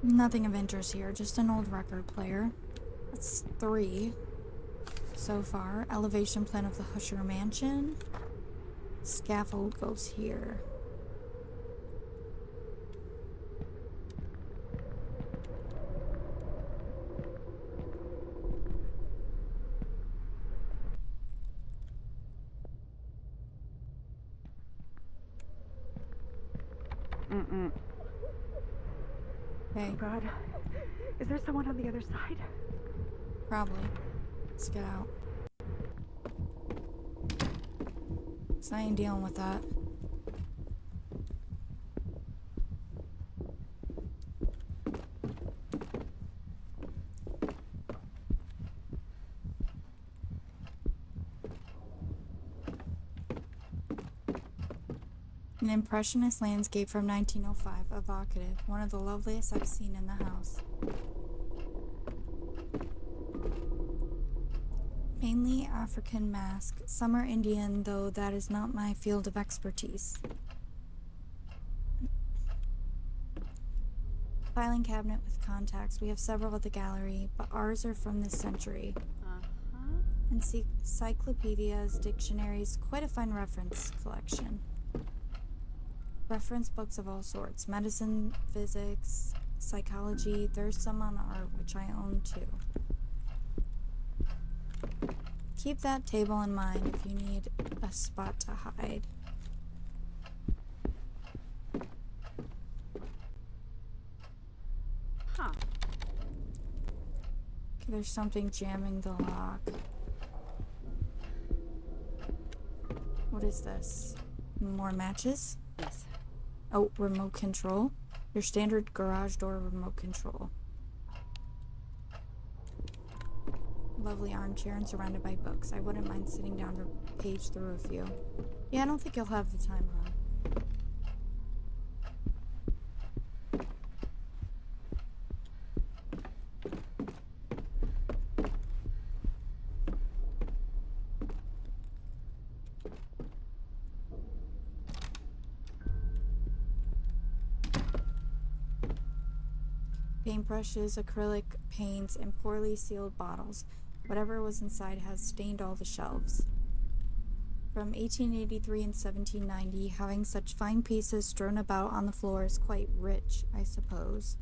Nothing of interest here, just an old record player. That's 3 so far. Elevation plan of the Husher Mansion. Scaffold goes here. Okay. Oh God. Is there someone on the other side? Probably. Let's get out. So I ain't dealing with that. An impressionist landscape from 1905, evocative, one of the loveliest I've seen in the house. Mainly African mask, some are Indian, though that is not my field of expertise. Filing cabinet with contacts. We have several at the gallery, but ours are from this century. Encyclopedias, dictionaries, quite a fine reference collection. Reference books of all sorts. Medicine, physics, psychology. There's some on art, which I own too. Keep that table in mind if you need a spot to hide. Huh. Okay, there's something jamming the lock. What is this? More matches? Yes. Oh, remote control. Your standard garage door remote control. Lovely armchair and surrounded by books. I wouldn't mind sitting down to page through a few. Yeah, I don't think you'll have the time, hon. Paintbrushes, acrylic paints, and poorly sealed bottles. Whatever was inside has stained all the shelves. From 1883 and 1790, having such fine pieces strewn about on the floor is quite rich, I suppose.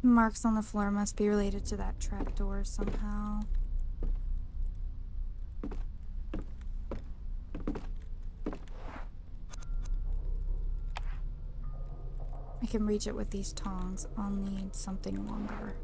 Marks on the floor must be related to that trapdoor somehow. I can reach it with these tongs. I'll need something longer.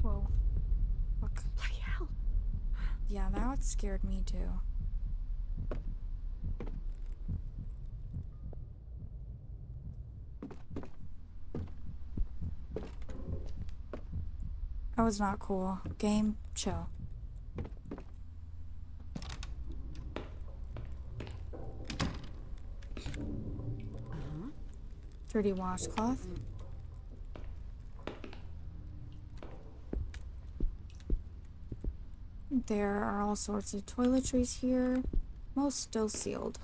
Whoa. Fuck. Bloody hell. Yeah, that scared me too. That was not cool. Game, chill. Dirty washcloth. There are all sorts of toiletries here, most still sealed.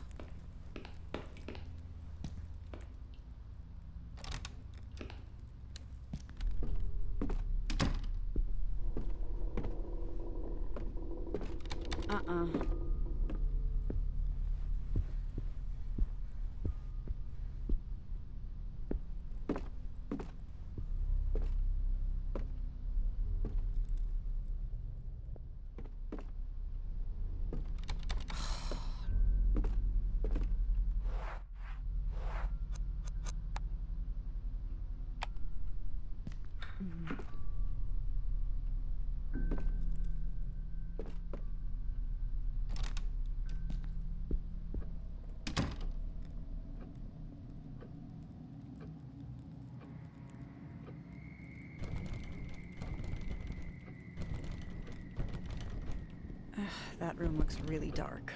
That room looks really dark.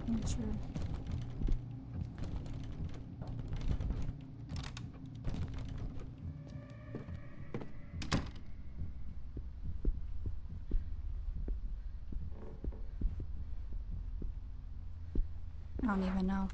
Not sure. I don't even know.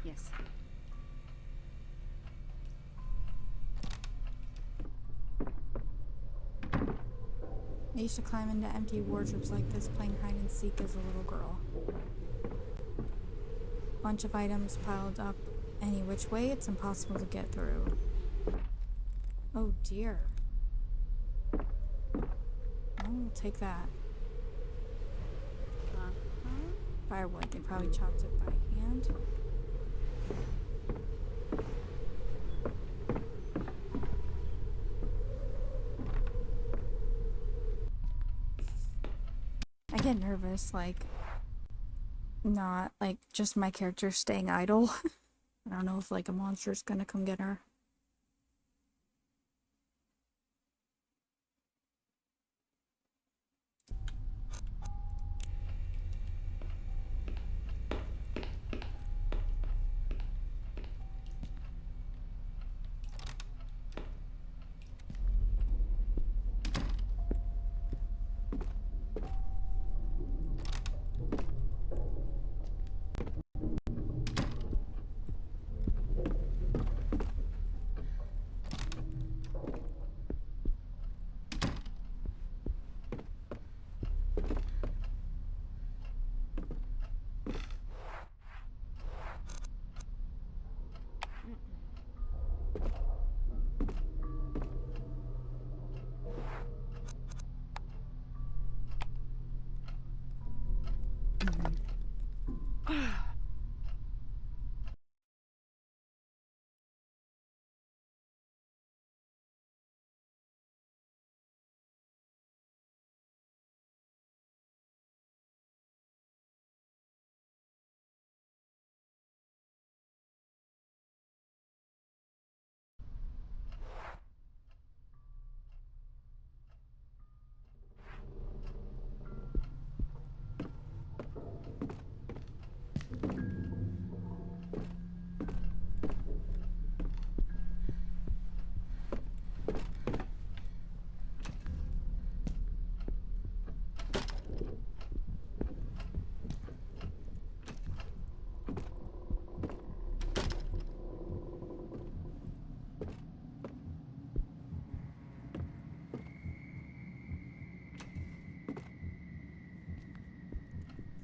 Yes. I used to climb into empty wardrobes like this playing hide and seek as a little girl. Bunch of items piled up any which way, it's impossible to get through. Oh dear. Oh, we'll take that. Firewood, they probably chopped it by hand. I get nervous, like, not, like, just my character staying idle. I don't know if, like, a monster's gonna come get her.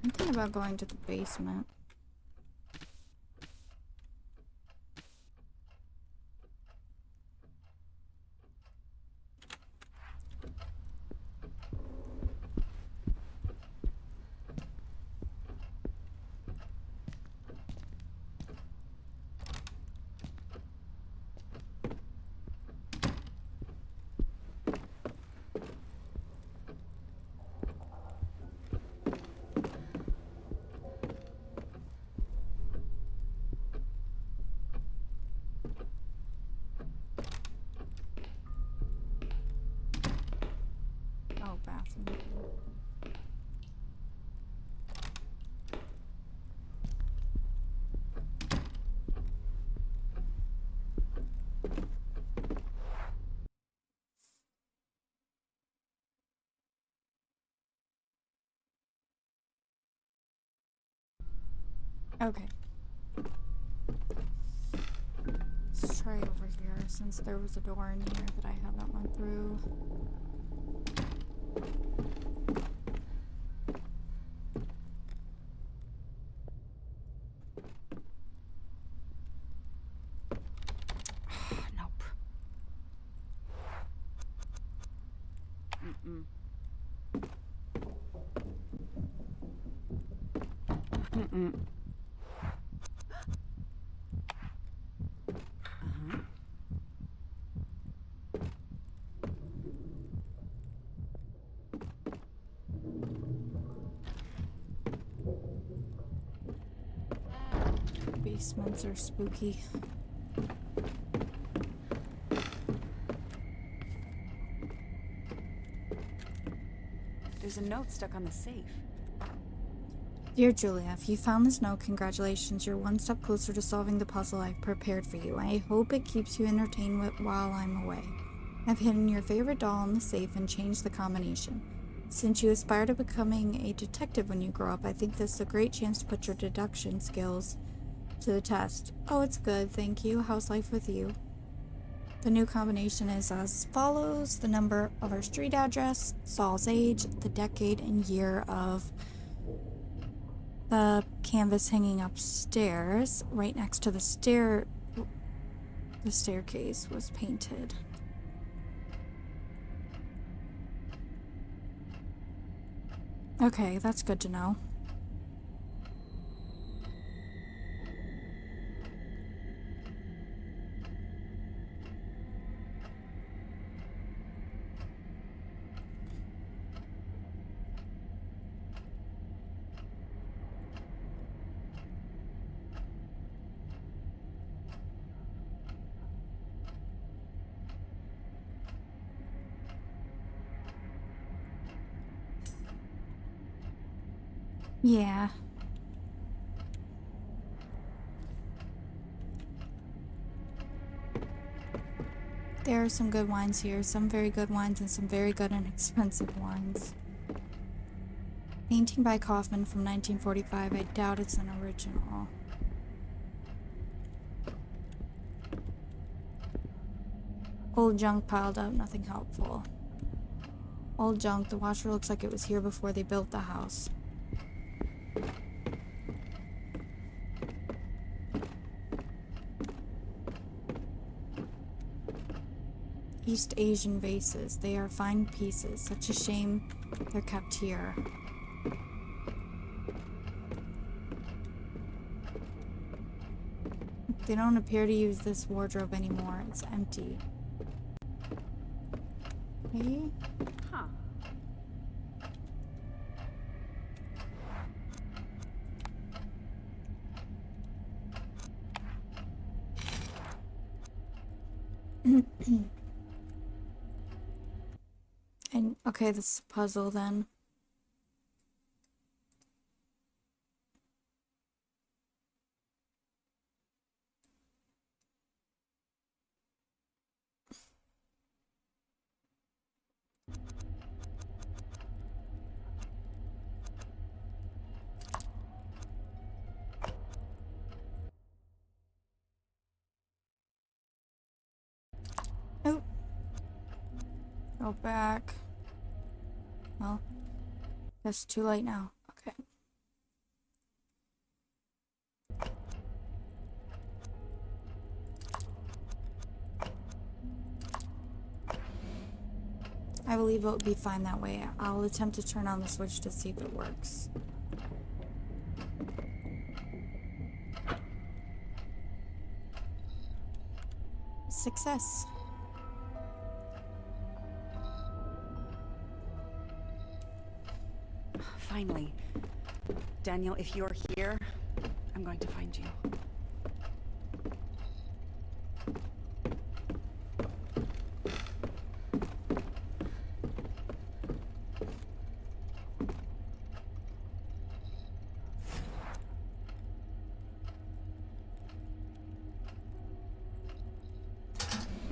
I'm thinking about going to the basement. Oh, bathroom. Okay. Let's try over here since there was a door in here that I haven't went through. Nope. Mm-mm. Mm-mm. Uh-huh. Basements are spooky. There's a note stuck on the safe. Dear Julia, if you found this note, congratulations. You're one step closer to solving the puzzle I've prepared for you. I hope it keeps you entertained while I'm away. I've hidden your favorite doll in the safe and changed the combination. Since you aspire to becoming a detective when you grow up, I think this is a great chance to put your deduction skills to the test. Oh, it's good, thank you. How's life with you? The new combination is as follows: the number of our street address, Saul's age, the decade and year of the canvas hanging upstairs, right next to the staircase was painted. Okay, that's good to know. Yeah. There are some good wines here, some very good wines and some very good and expensive wines. Painting by Kaufman from 1945. I doubt it's an original. Old junk piled up, nothing helpful. Old junk, the washer looks like it was here before they built the house. East Asian vases. They are fine pieces. Such a shame they're kept here. They don't appear to use this wardrobe anymore. It's empty. Okay. Huh. And okay, this is a puzzle then. Oh. Go back. Well, it's too late now. Okay. I believe it would be fine that way. I'll attempt to turn on the switch to see if it works. Success. Finally. Daniel, if you're here, I'm going to find you.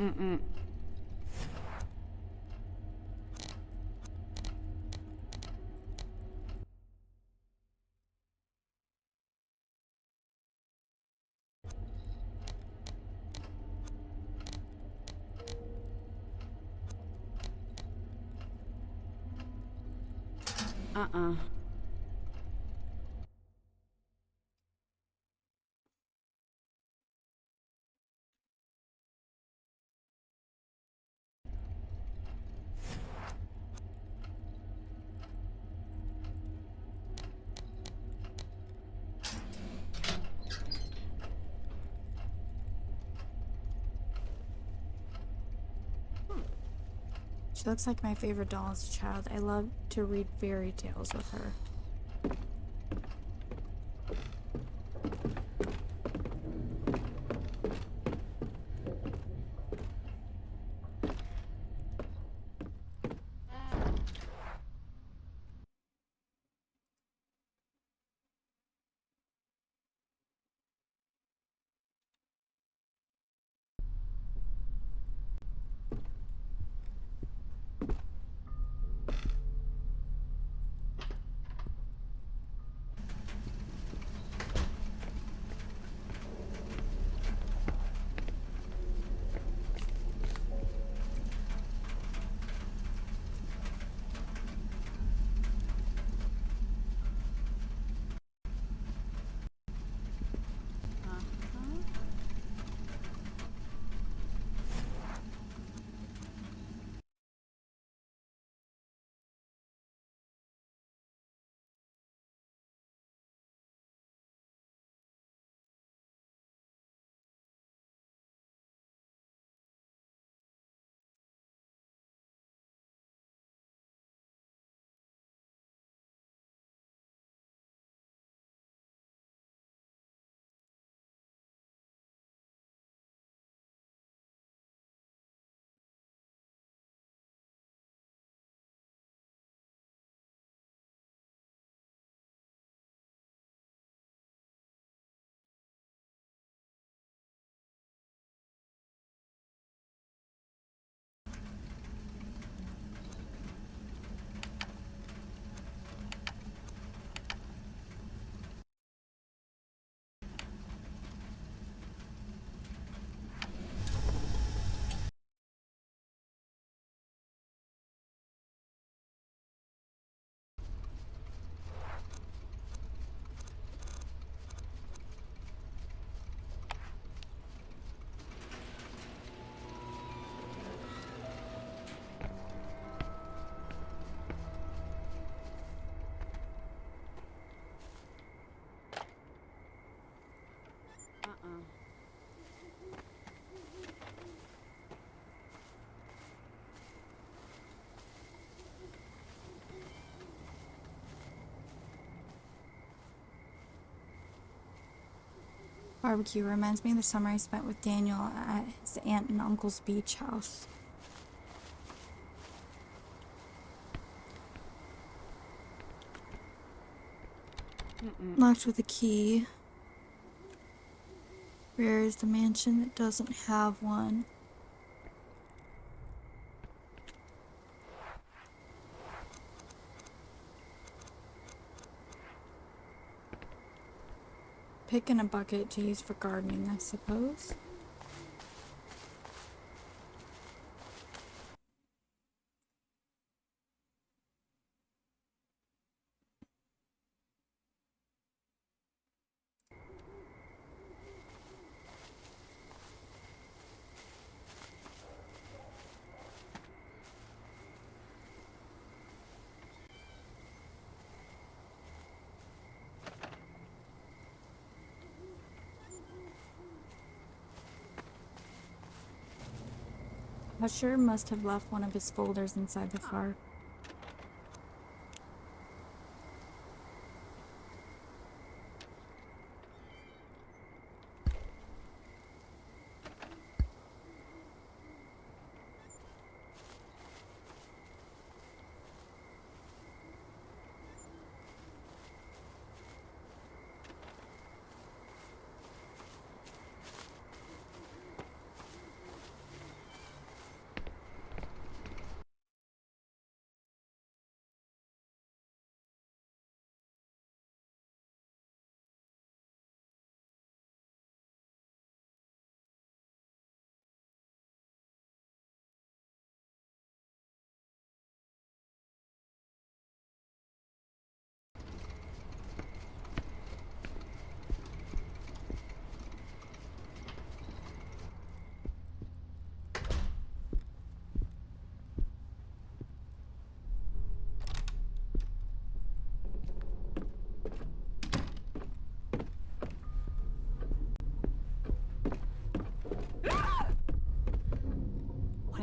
Mm-mm. Uh-uh. She looks like my favorite doll as a child. I loved to read fairy tales with her. Barbecue reminds me of the summer I spent with Daniel at his aunt and uncle's beach house. Locked with a key. Where is the mansion that doesn't have one? Pick in a bucket to use for gardening, I suppose. Usher must have left one of his folders inside the car.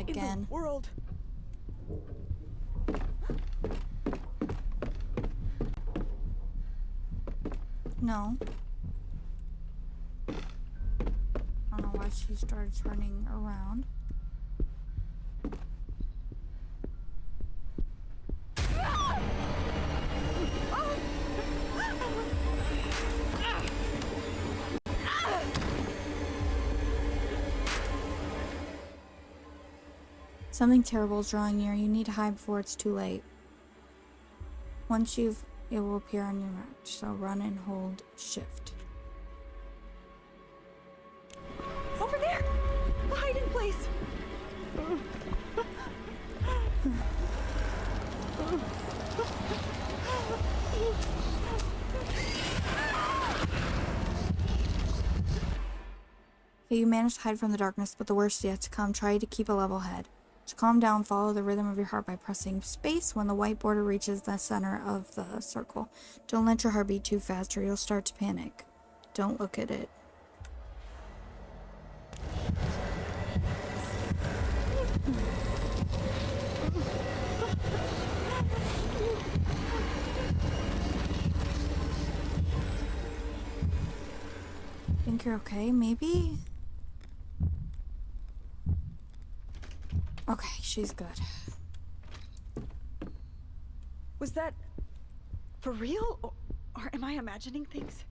Again. In the world. No. I don't know why she started turning around. Something terrible is drawing near. You need to hide before it's too late. Once it will appear on your map. So run and hold shift. Over there! The hiding place! Okay, you managed to hide from the darkness, but the worst is yet to come. Try to keep a level head. To calm down, follow the rhythm of your heart by pressing space when the white border reaches the center of the circle. Don't let your heart beat too fast or you'll start to panic. Don't look at it. Think you're okay, maybe? Okay, she's good. Was that for real? Or am I imagining things?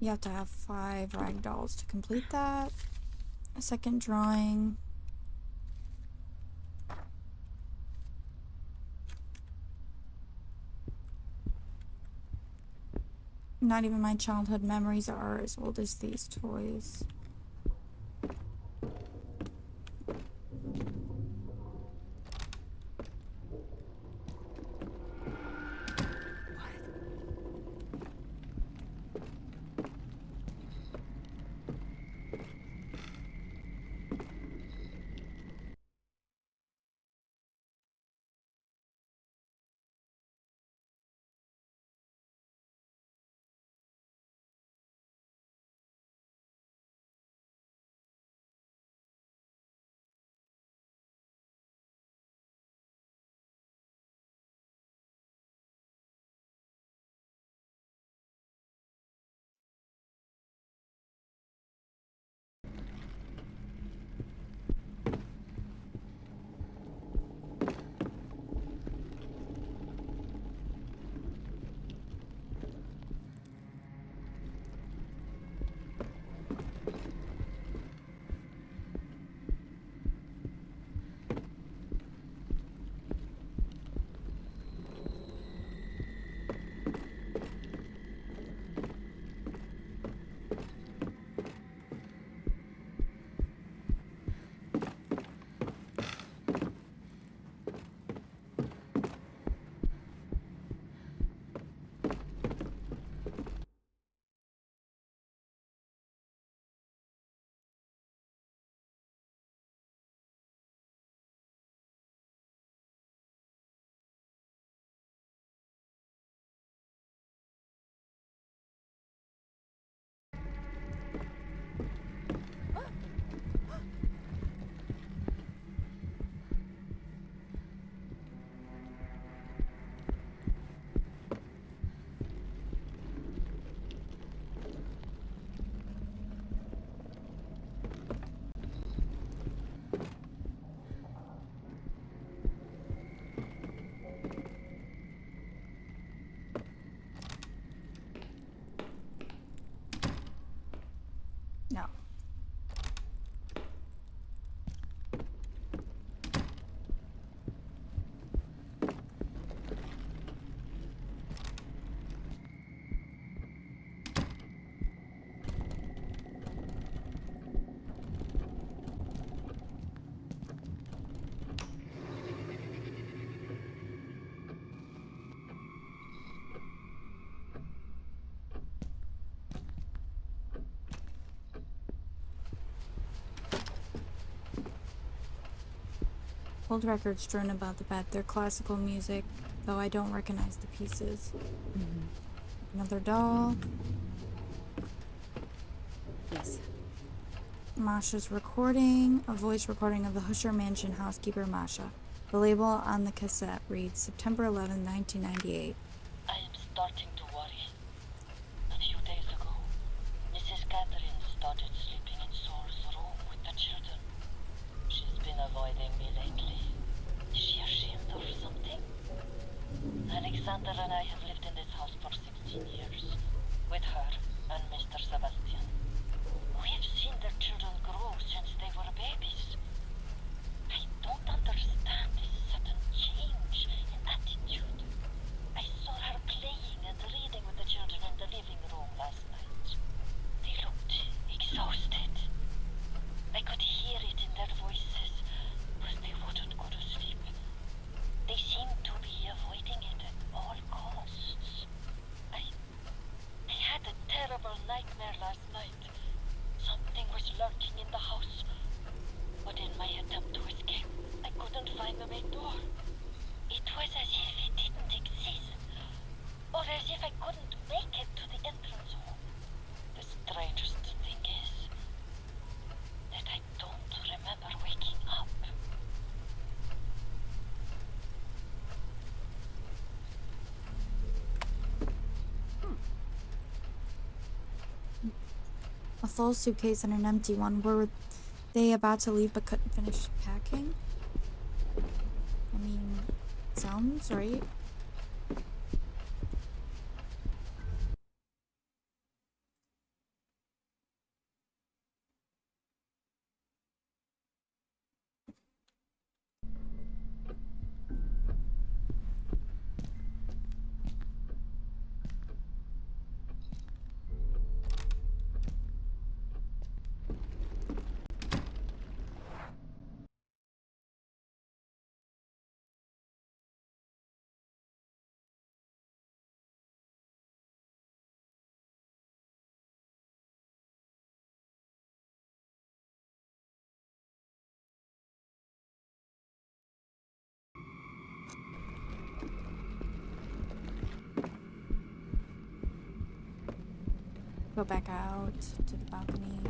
You have to have 5 rag dolls to complete that. A second drawing. Not even my childhood memories are as old as these toys. Old records strewn about the bed. They're classical music, though I don't recognize the pieces. Another doll. Yes. Masha's recording, a voice recording of the Husher Mansion housekeeper Masha. The label on the cassette reads September 11, 1998. I am starting to worry. A few days ago, Mrs. Catherine started sleeping in Saul's room with the children. She's been avoiding me lately. Is she ashamed or something? Alexander and I have lived in this house for 16 years, with her and Mr. Sebastian. We have seen their children grow since they were babies. I don't understand this sudden change in attitude. I saw her playing and reading with the children in the living room last night. They looked exhausted. I could hear it in their voices, but they wouldn't go to sleep. They seemed to be avoiding it at all costs. I had a terrible nightmare last night. Something was lurking in the house. But in my attempt to escape, I couldn't find the main door. It was as if it didn't exist, or as if I couldn't make it to the entrance hall. The strangest thing is that I don't remember waking up. A full suitcase and an empty one. Were they about to leave but couldn't finish packing? I mean, sounds right. Go back out to the balcony.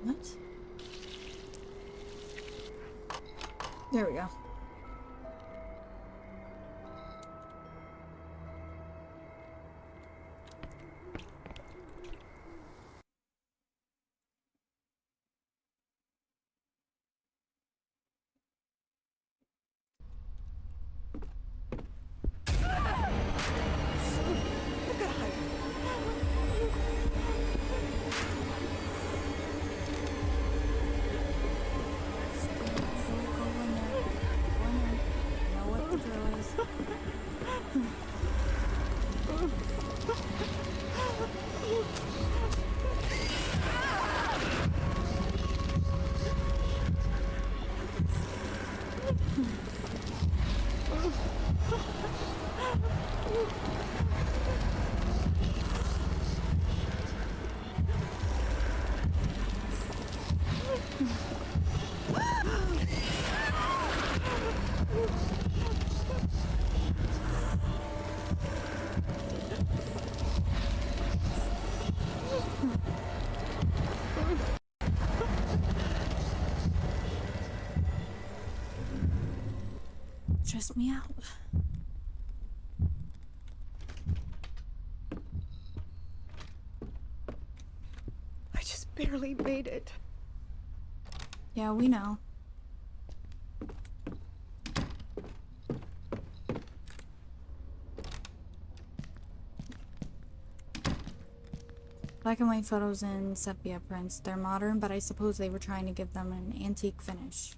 What? There we go. stress me out. I just barely made it. Yeah, we know. Black and white photos and sepia prints. They're modern, but I suppose they were trying to give them an antique finish.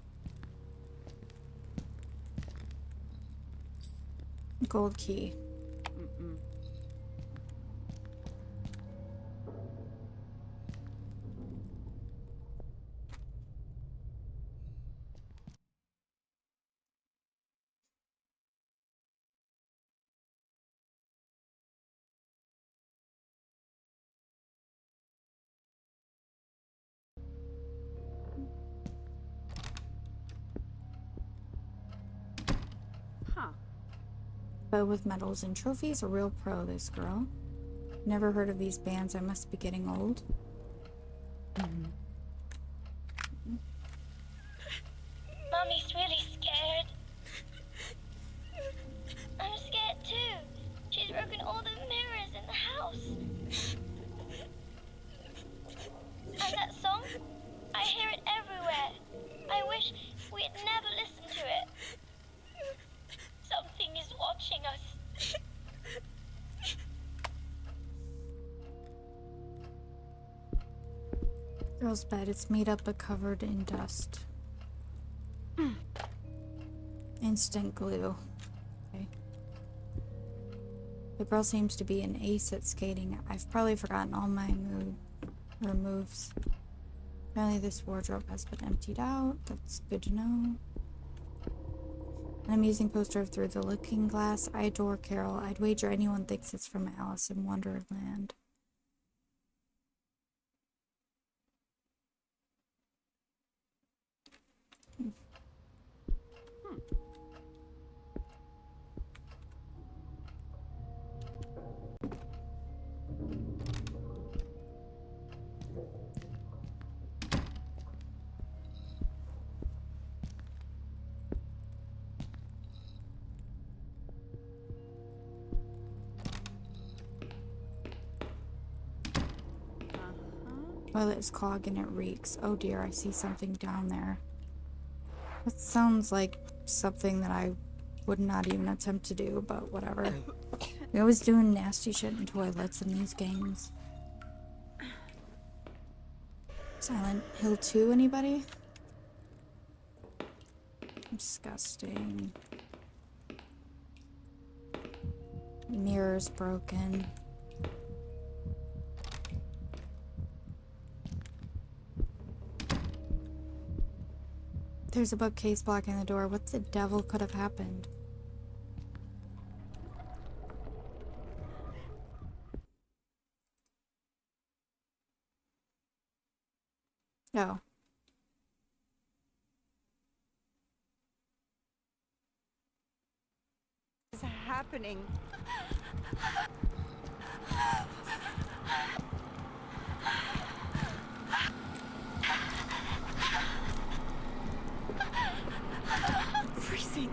Gold key. Huh. But with medals and trophies, a real pro, this girl. Never heard of these bands. I must be getting old. Mommy's really scared. I'm scared too. She's broken all the mirrors in the house. And that song? I hear it everywhere. I wish we had never listened to it. Something is watching us. Girl's bed. It's made up but covered in dust. Instant glue. Okay. The girl seems to be an ace at skating. I've probably forgotten all my moves. Apparently this wardrobe has been emptied out. That's good to know. An amusing poster of Through the Looking Glass. I adore Carol. I'd wager anyone thinks it's from Alice in Wonderland. Toilet is clogged and it reeks. Oh dear, I see something down there. That sounds like something that I would not even attempt to do, but whatever. We always doing nasty shit in toilets in these games. Silent Hill 2, anybody? Disgusting. Mirror's broken. There's a bookcase blocking the door. What the devil could have happened? Oh. What's happening? Freezing.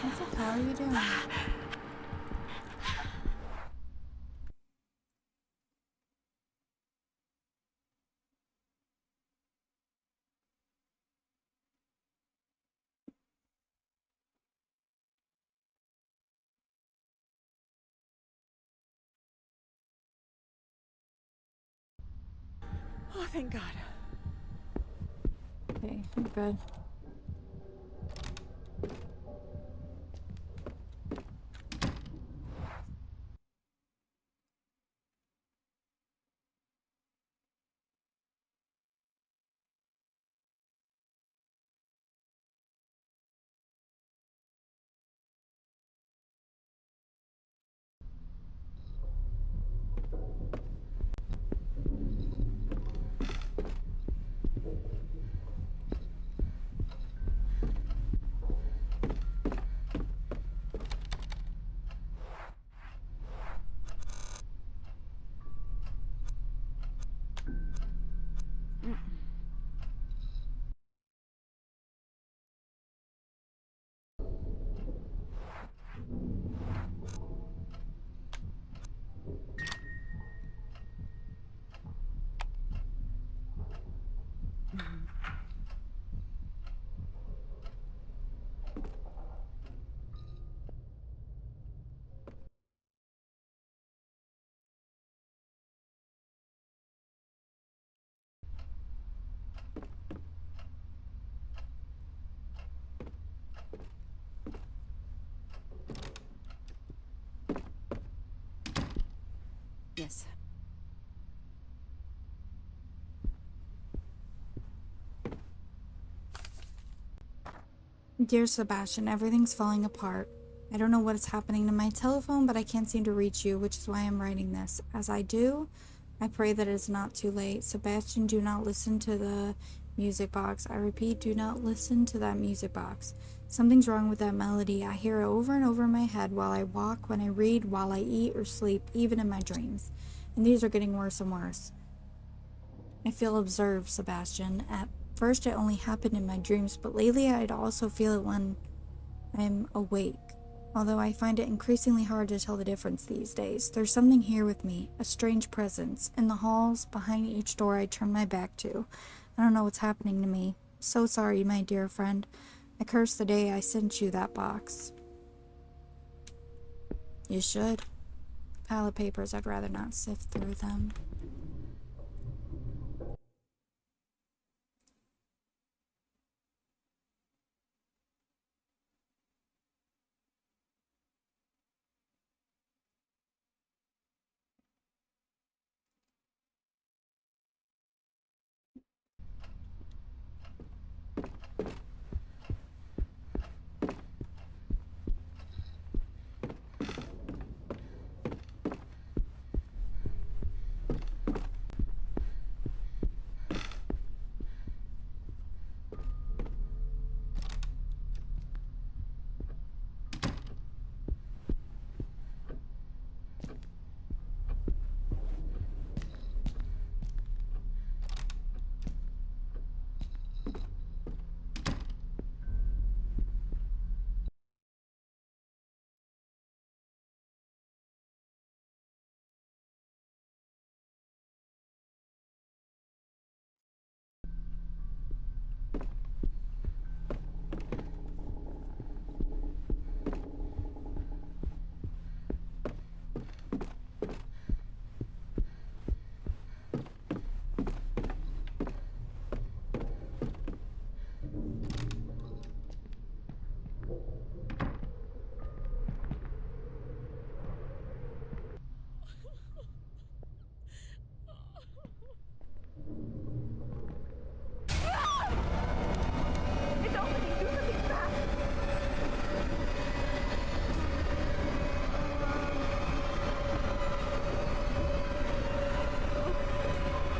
What the hell are you doing? Oh, thank God. Okay, I'm good. Yes. Dear Sebastian, everything's falling apart. I don't know what is happening to my telephone, but I can't seem to reach you, which is why I'm writing this. As I do, I pray that it is not too late. Sebastian, do not listen to the music box. I repeat, do not listen to that music box. Something's wrong with that melody. I hear it over and over in my head while I walk, when I read, while I eat or sleep, even in my dreams. And these are getting worse and worse. I feel observed, Sebastian. At first, it only happened in my dreams, but lately I'd also feel it when I'm awake. Although I find it increasingly hard to tell the difference these days. There's something here with me, a strange presence. In the halls, behind each door I turn my back to. I don't know what's happening to me. So sorry, my dear friend. I curse the day I sent you that box. You should. Pile of papers, I'd rather not sift through them.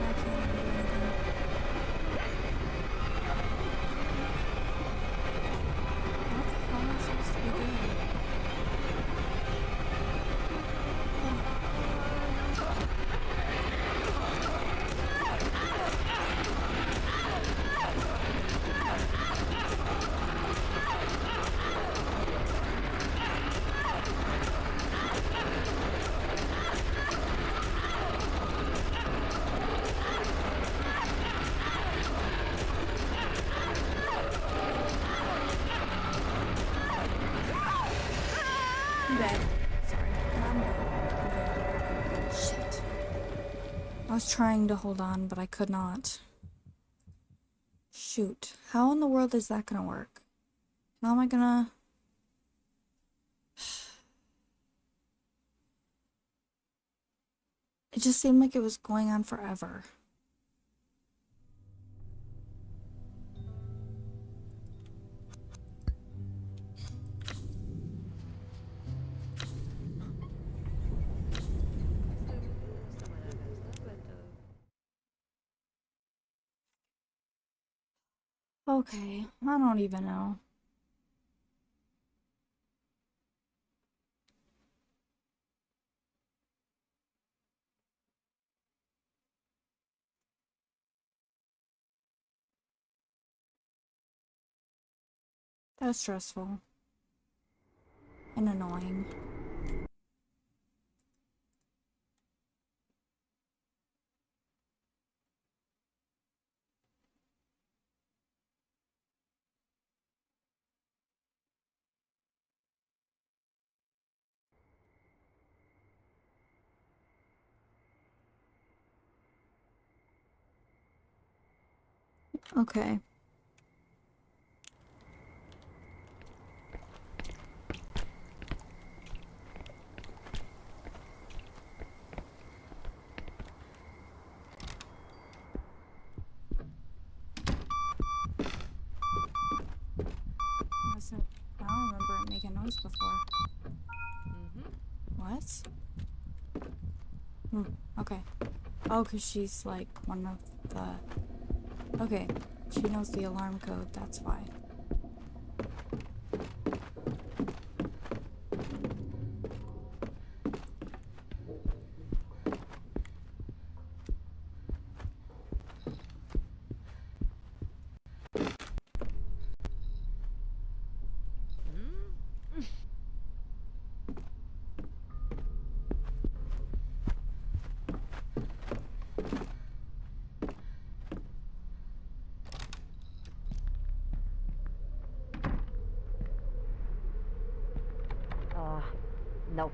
I can't even do anything. What the hell am I supposed to be doing? I'm dead. Sorry. I'm dead. I'm dead. Shit. I was trying to hold on, but I could not. Shoot. How in the world is that gonna work? How am I gonna... It just seemed like it was going on forever. Okay, I don't even know. That was stressful. And annoying. Okay. Okay. Oh, because she's like one of the... Okay. She knows the alarm code, that's why. No.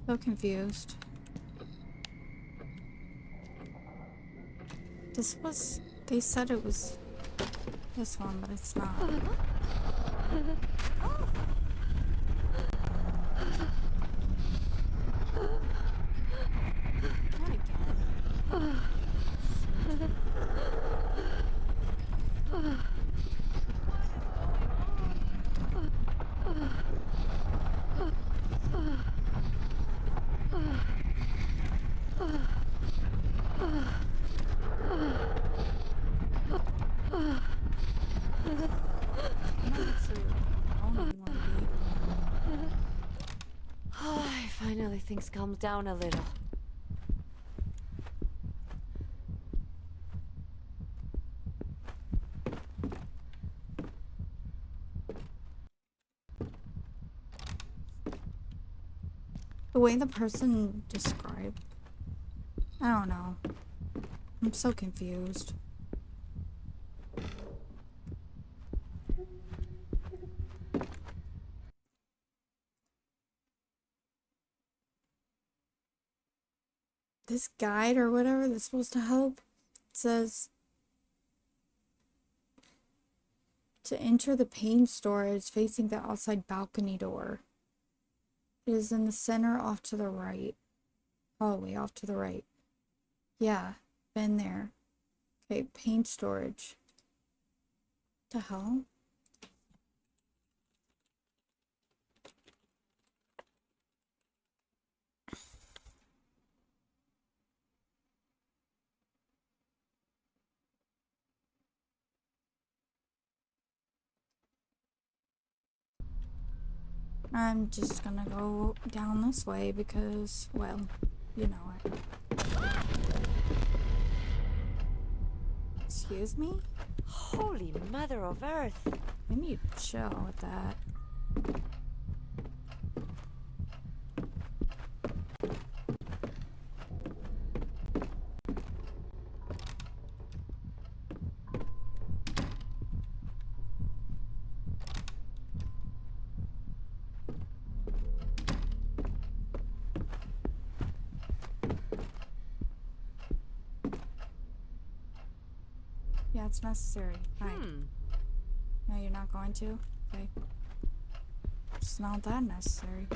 So confused. This was... They said it was this one, but it's not. Not again. Finally, things calmed down a little. The way the person described... I don't know. I'm so confused. This guide or whatever that's supposed to help says to enter the paint storage facing the outside balcony door. It is in the center off to the right. All the way off to the right. Yeah, been there. Okay, paint storage. What the hell? I'm just gonna go down this way because, well, you know it. Excuse me? Holy Mother of Earth! We need to chill with that. Yeah, it's necessary. Hide. No, you're not going to? Okay. It's not that necessary.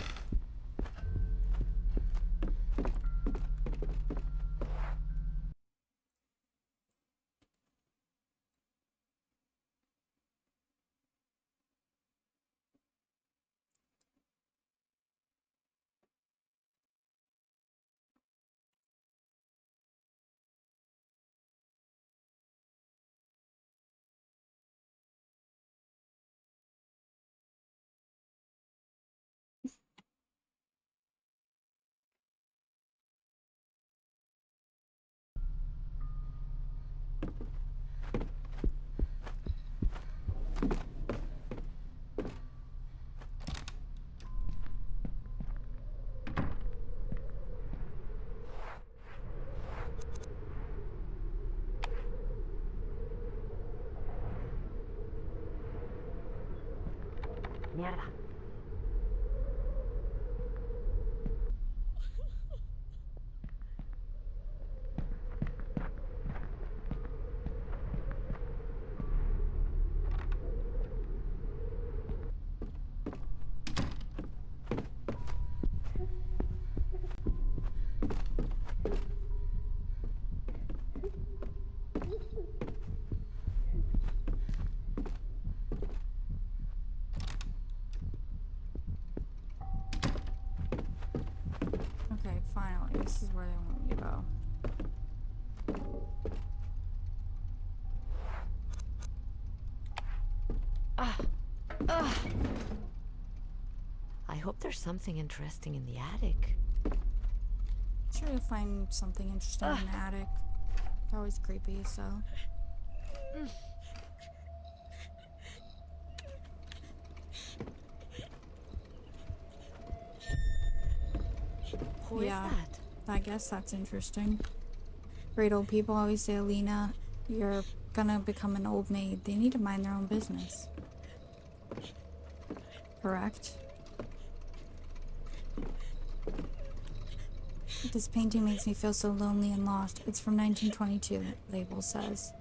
Mierda. Okay, finally. This is where they want me to go. I hope there's something interesting in the attic. Sure, you'll find something interesting in the attic. They're always creepy, so. Who is Yeah. that? I guess that's interesting. Great old people always say, Alina, you're gonna become an old maid. They need to mind their own business. Correct? This painting makes me feel so lonely and lost. It's from 1922, label says.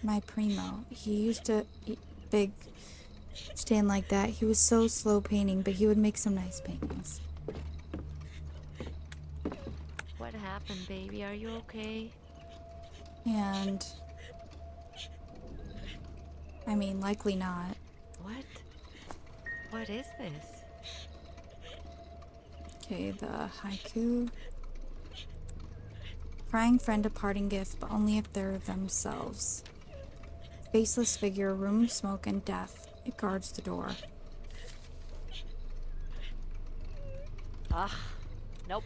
My primo. He used to big stand like that. He was so slow painting, but he would make some nice paintings. What happened, baby? Are you okay? And I mean, likely not. What? What is this? Okay, the haiku. Crying friend a parting gift, but only if they're themselves. Faceless figure, room of smoke and death. It guards the door. Ah, nope.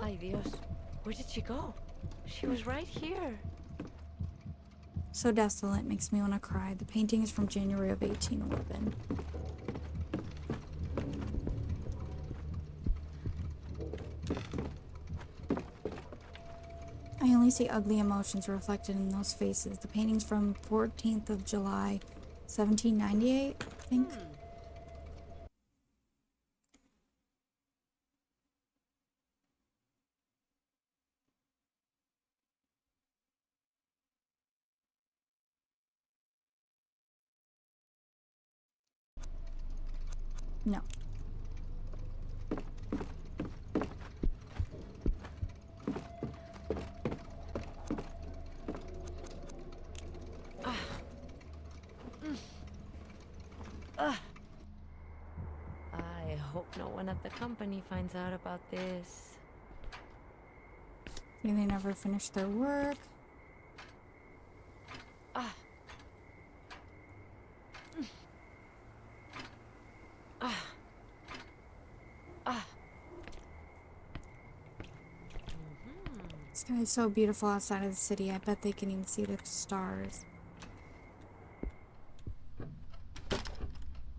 Ay, Dios. Where did she go? She was right here. So desolate, makes me want to cry. The painting is from January of 1811. I only see ugly emotions reflected in those faces. The painting's from 14th of July, 1798, I think. No. I hope no one at the company finds out about this. Maybe they never finished their work. The sky is so beautiful outside of the city. I bet they can even see the stars.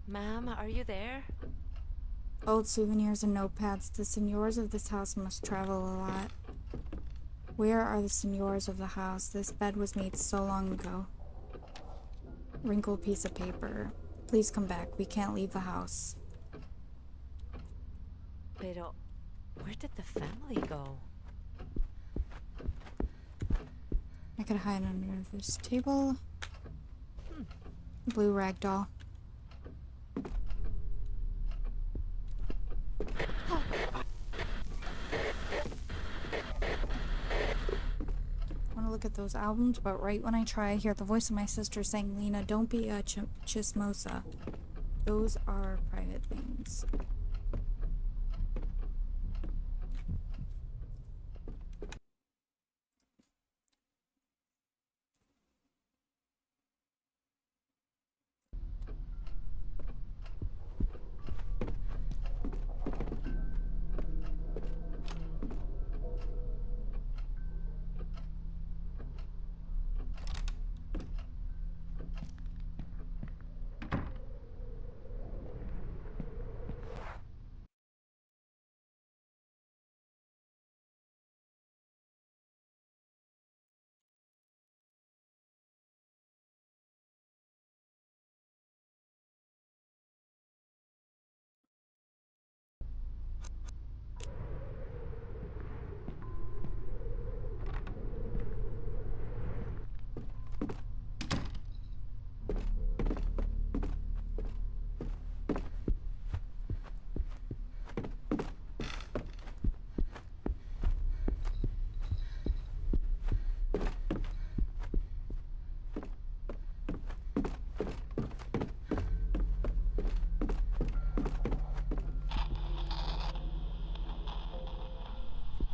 Ma'am, are you there? Old souvenirs and notepads. The senors of this house must travel a lot. Where are the senors of the house? This bed was made so long ago. Wrinkled piece of paper. Please come back. We can't leave the house. Pero where did the family go? I could hide under this table. Blue rag doll. I want to look at those albums, but right when I try, I hear the voice of my sister saying, Lena, don't be a chismosa. Those are private things.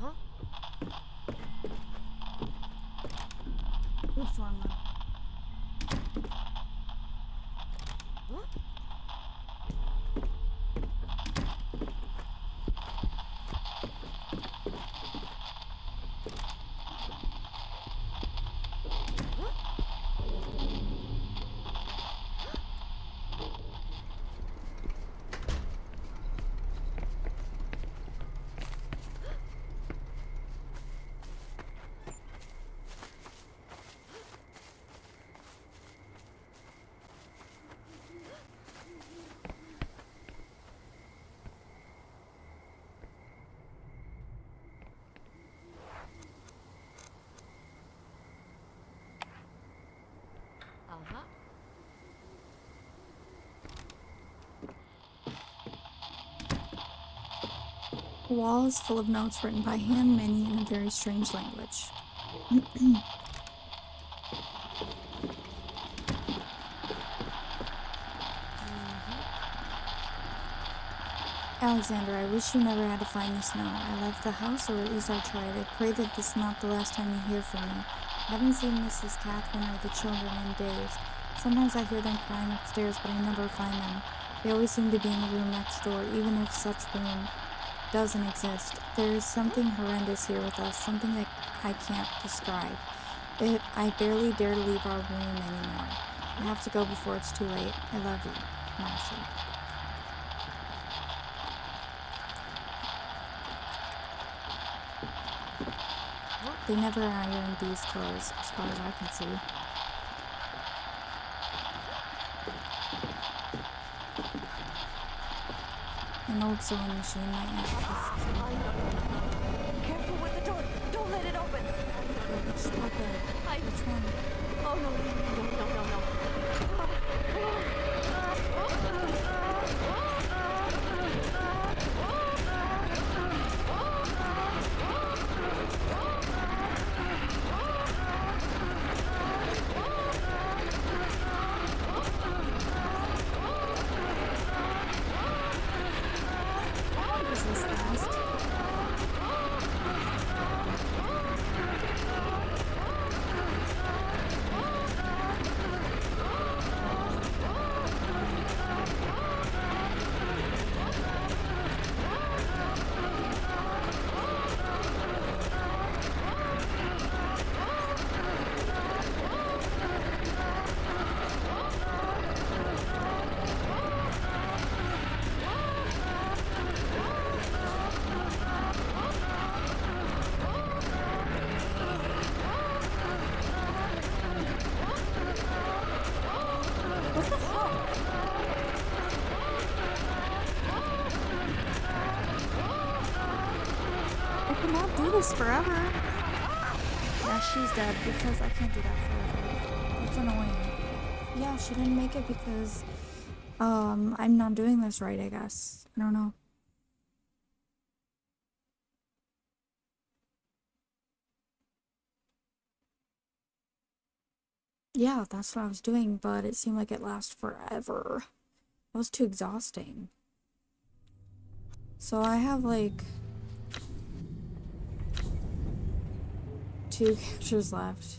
Huh? Oops, wrong one. Huh? Uh-huh. The wall is full of notes written by hand, many in a very strange language. Alexander, I wish you never had to find the snow. I left the house, or at least I tried. I pray that this is not the last time you hear from me. I haven't seen Mrs. Catherine or the children in days. Sometimes I hear them crying upstairs, but I never find them. They always seem to be in the room next door, even if such room doesn't exist. There is something horrendous here with us, something that I can't describe. I barely dare to leave our room anymore. I have to go before it's too late. I love you, Marcia. They never ironed these clothes, as far as I can see. An old sewing machine might have Careful with the door. Don't let it open. Which open? Which one? Oh, no, no, no, no, no. Is this last? do this forever. Yeah, she's dead because I can't do that forever. It's annoying. Yeah, she didn't make it because, I'm not doing this right, I guess. I don't know. Yeah, that's what I was doing, but it seemed like it lasted forever. It was too exhausting. So I have like 2 characters left.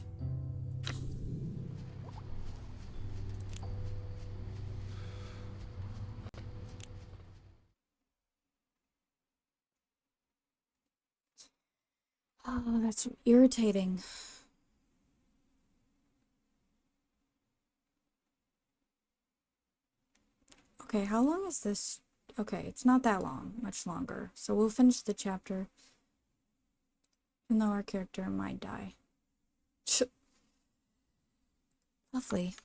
Oh, that's irritating. Okay, how long is this? Okay, it's not that long, much longer. So we'll finish the chapter. Even though our character might die. Lovely.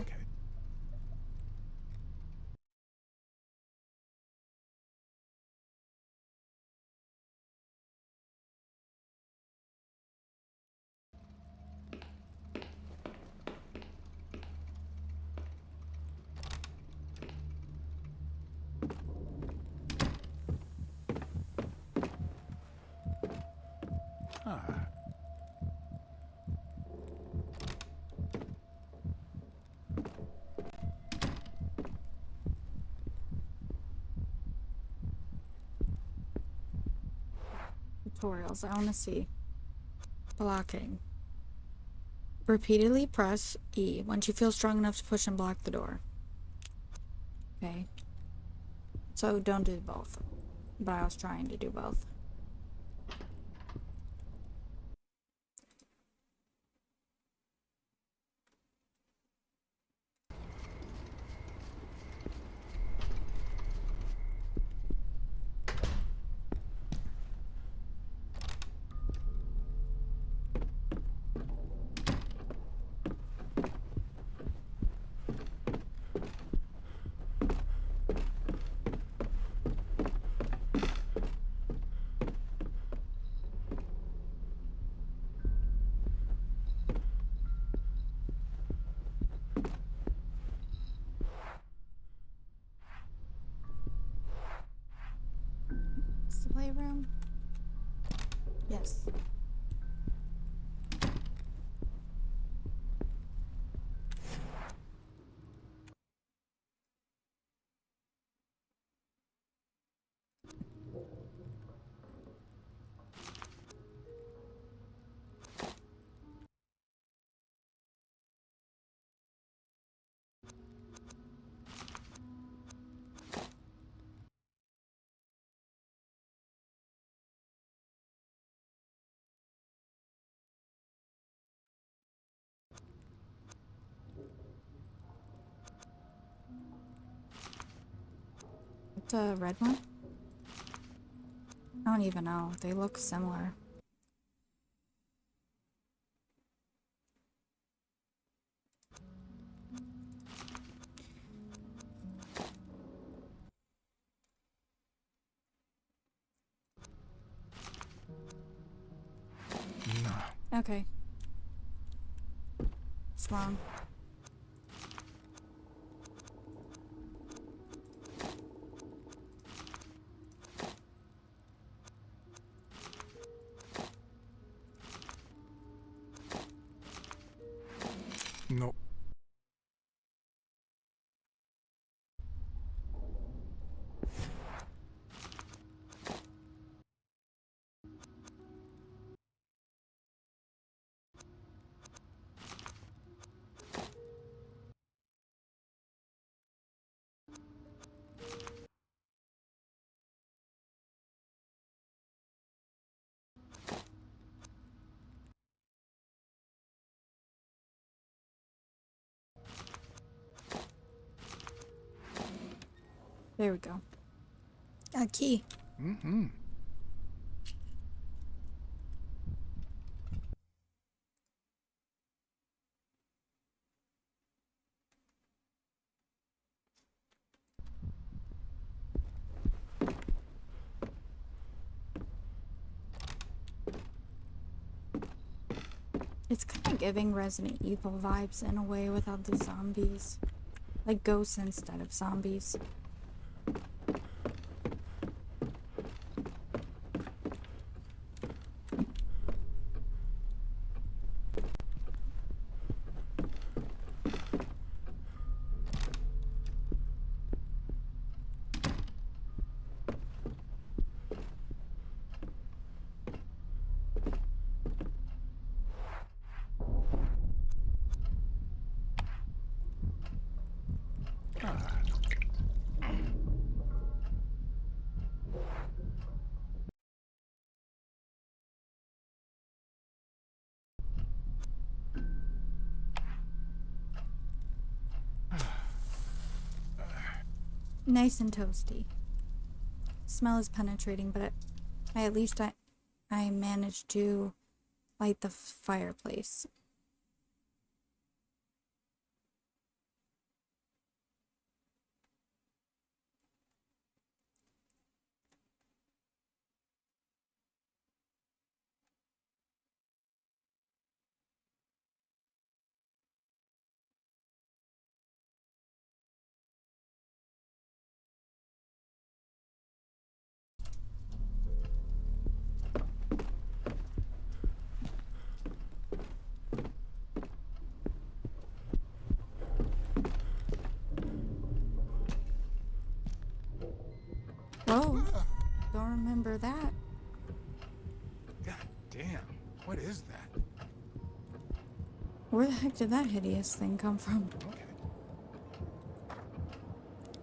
Okay. Ah. Tutorials. I want to see. Blocking. Repeatedly press E once you feel strong enough to push and block the door. Okay. So don't do both. But I was trying to do both. Is the playroom? Yes. that a red one? I don't even know. They look similar. No. Okay. It's wrong. Nope. There we go. A key. Mm-hmm. It's kind of giving Resident Evil vibes in a way without the zombies. Like ghosts instead of zombies. Nice and toasty. Smell is penetrating, but at least I managed to light the fireplace. Whoa, don't remember that. God damn. What is that? Where the heck did that hideous thing come from? Okay.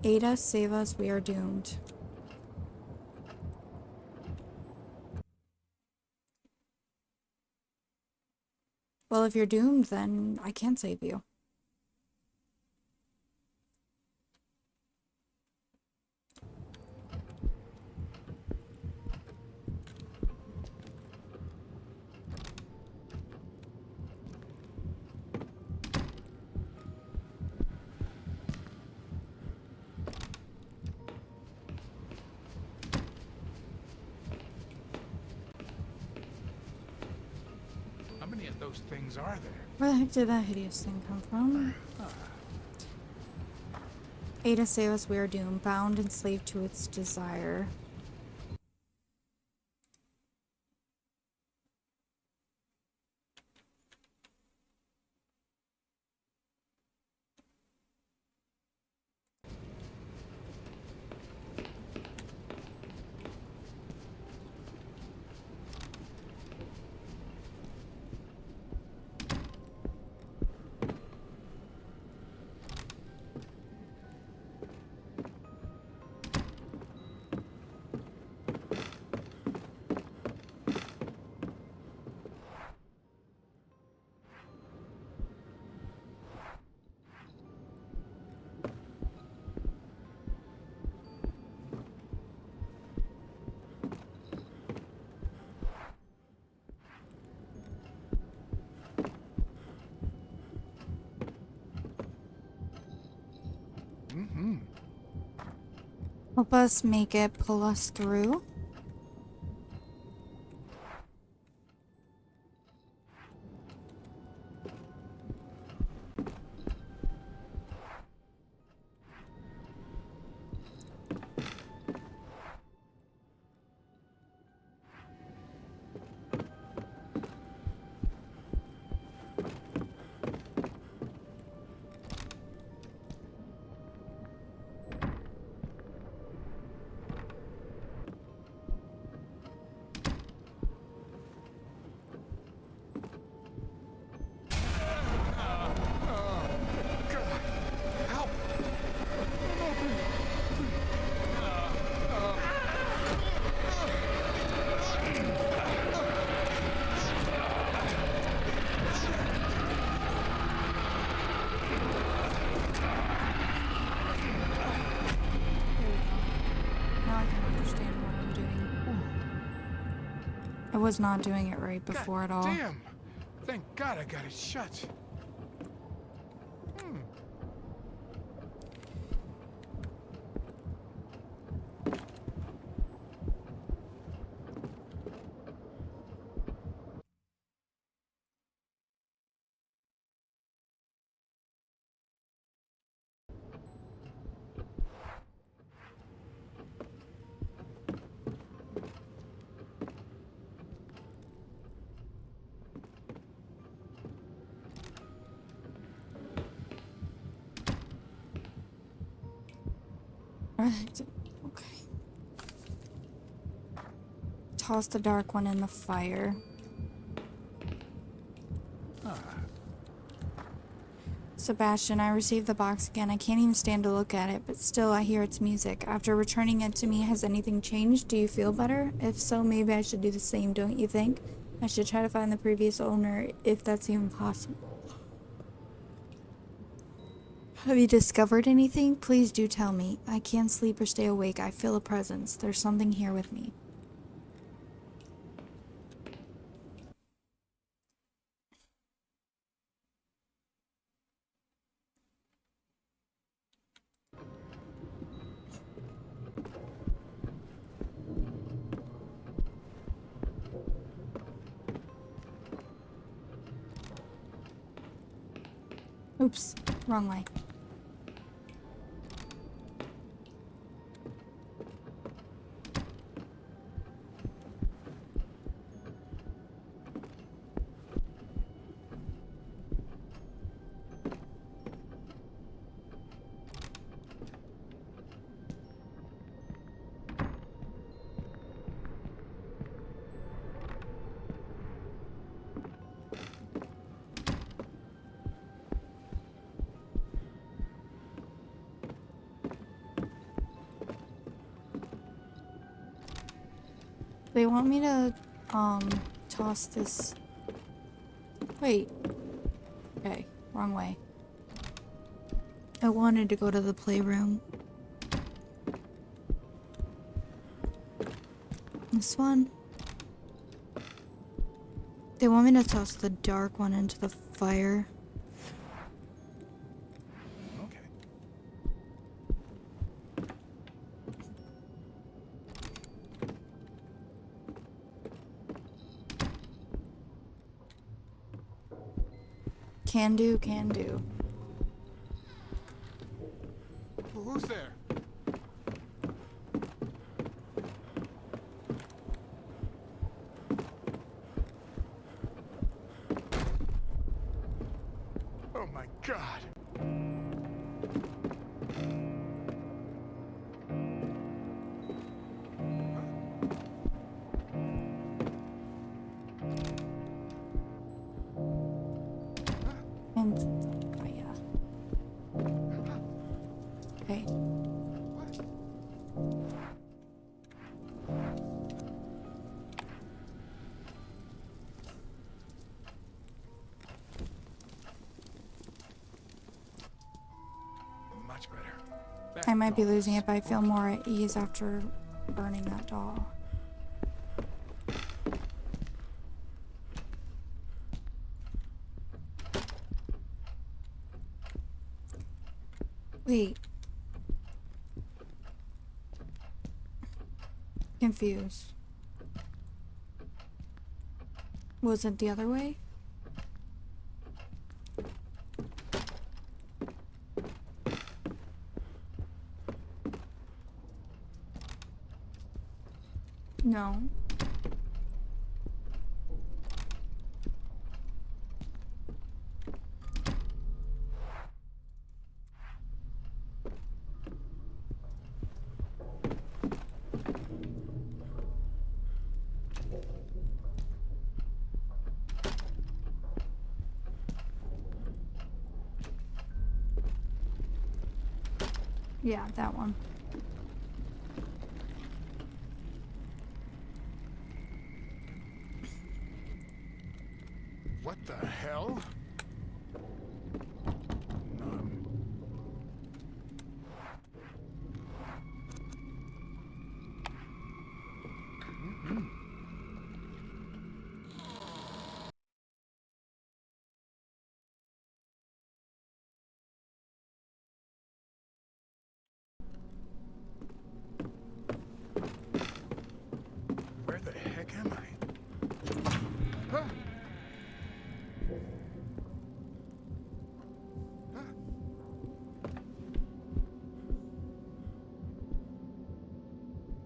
Ada, save us, we are doomed. Well, if you're doomed, then I can't save you. How many of those things are there? Where the heck did that hideous thing come from? Ada, save us, we are doomed. Bound and slave to its desire. Help us make it, pull us through. I was not doing it right before at all. Damn! Thank God I got it shut. Right. Okay. Toss the dark one in the fire. Sebastian, I received the box again. I can't even stand to look at it, but still I hear its music. After returning it to me, has anything changed? Do you feel better? If so, maybe I should do the same, don't you think? I should try to find the previous owner, if that's even possible. Have you discovered anything? Please do tell me. I can't sleep or stay awake. I feel a presence. There's something here with me. Oops, wrong way. They want me to, toss this... Wait. Okay, wrong way. I wanted to go to the playroom. This one? They want me to toss the dark one into the fire. Okay. Can do, can do. Who's there? Oh my God. And... oh yeah. Okay. Much better. I might be losing it, but I feel more at ease after burning that doll. Wait. confused. Was it the other way? No. Yeah, that one. What the hell? None. Where the heck am I? Huh?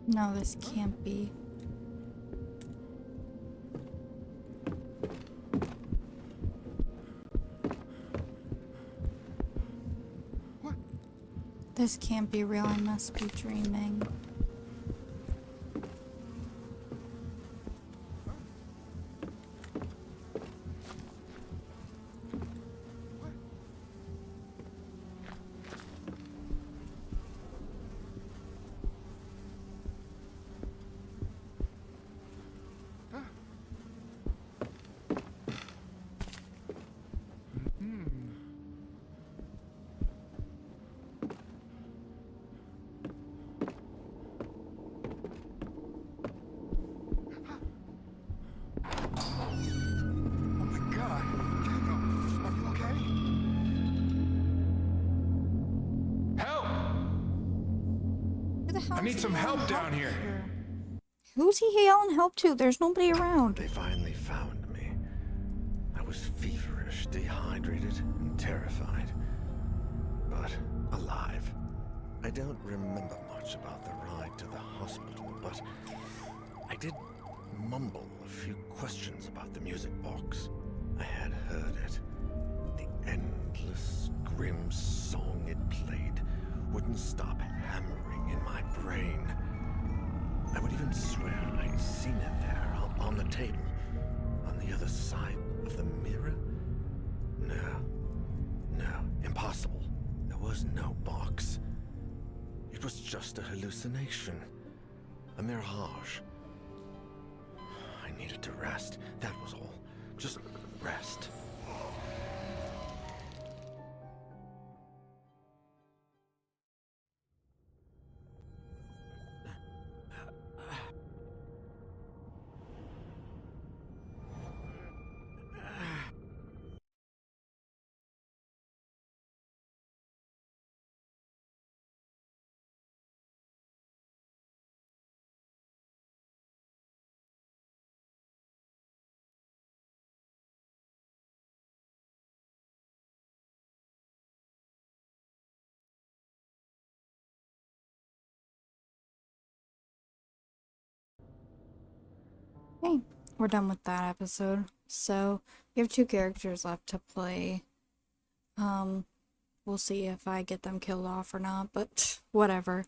No, this can't be. What? This can't be real. I must be dreaming. Oh my God. Daniel, are you okay? Help! Who the hell I need is he some yelling help down here. Who's he yelling help to? There's nobody around. They finally found me. I was feverish, dehydrated, and terrified. But alive. I don't remember much about the ride to the hospital, but I did mumble a few questions about the music box. I had heard it. The endless, grim song it played wouldn't stop hammering in my brain. I would even swear I'd seen it there on the table, on the other side of the mirror. No, impossible. There was no box. It was just a hallucination, a mirage. I needed to rest, that was all. Just rest. Hey, we're done with that episode. So, we have 2 characters left to play. We'll see if I get them killed off or not, but whatever.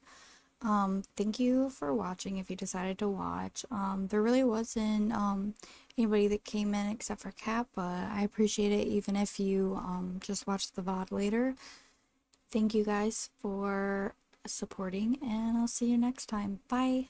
Thank you for watching if you decided to watch. There really wasn't, anybody that came in except for Kat, but I appreciate it even if you, just watched the VOD later. Thank you guys for supporting, and I'll see you next time. Bye!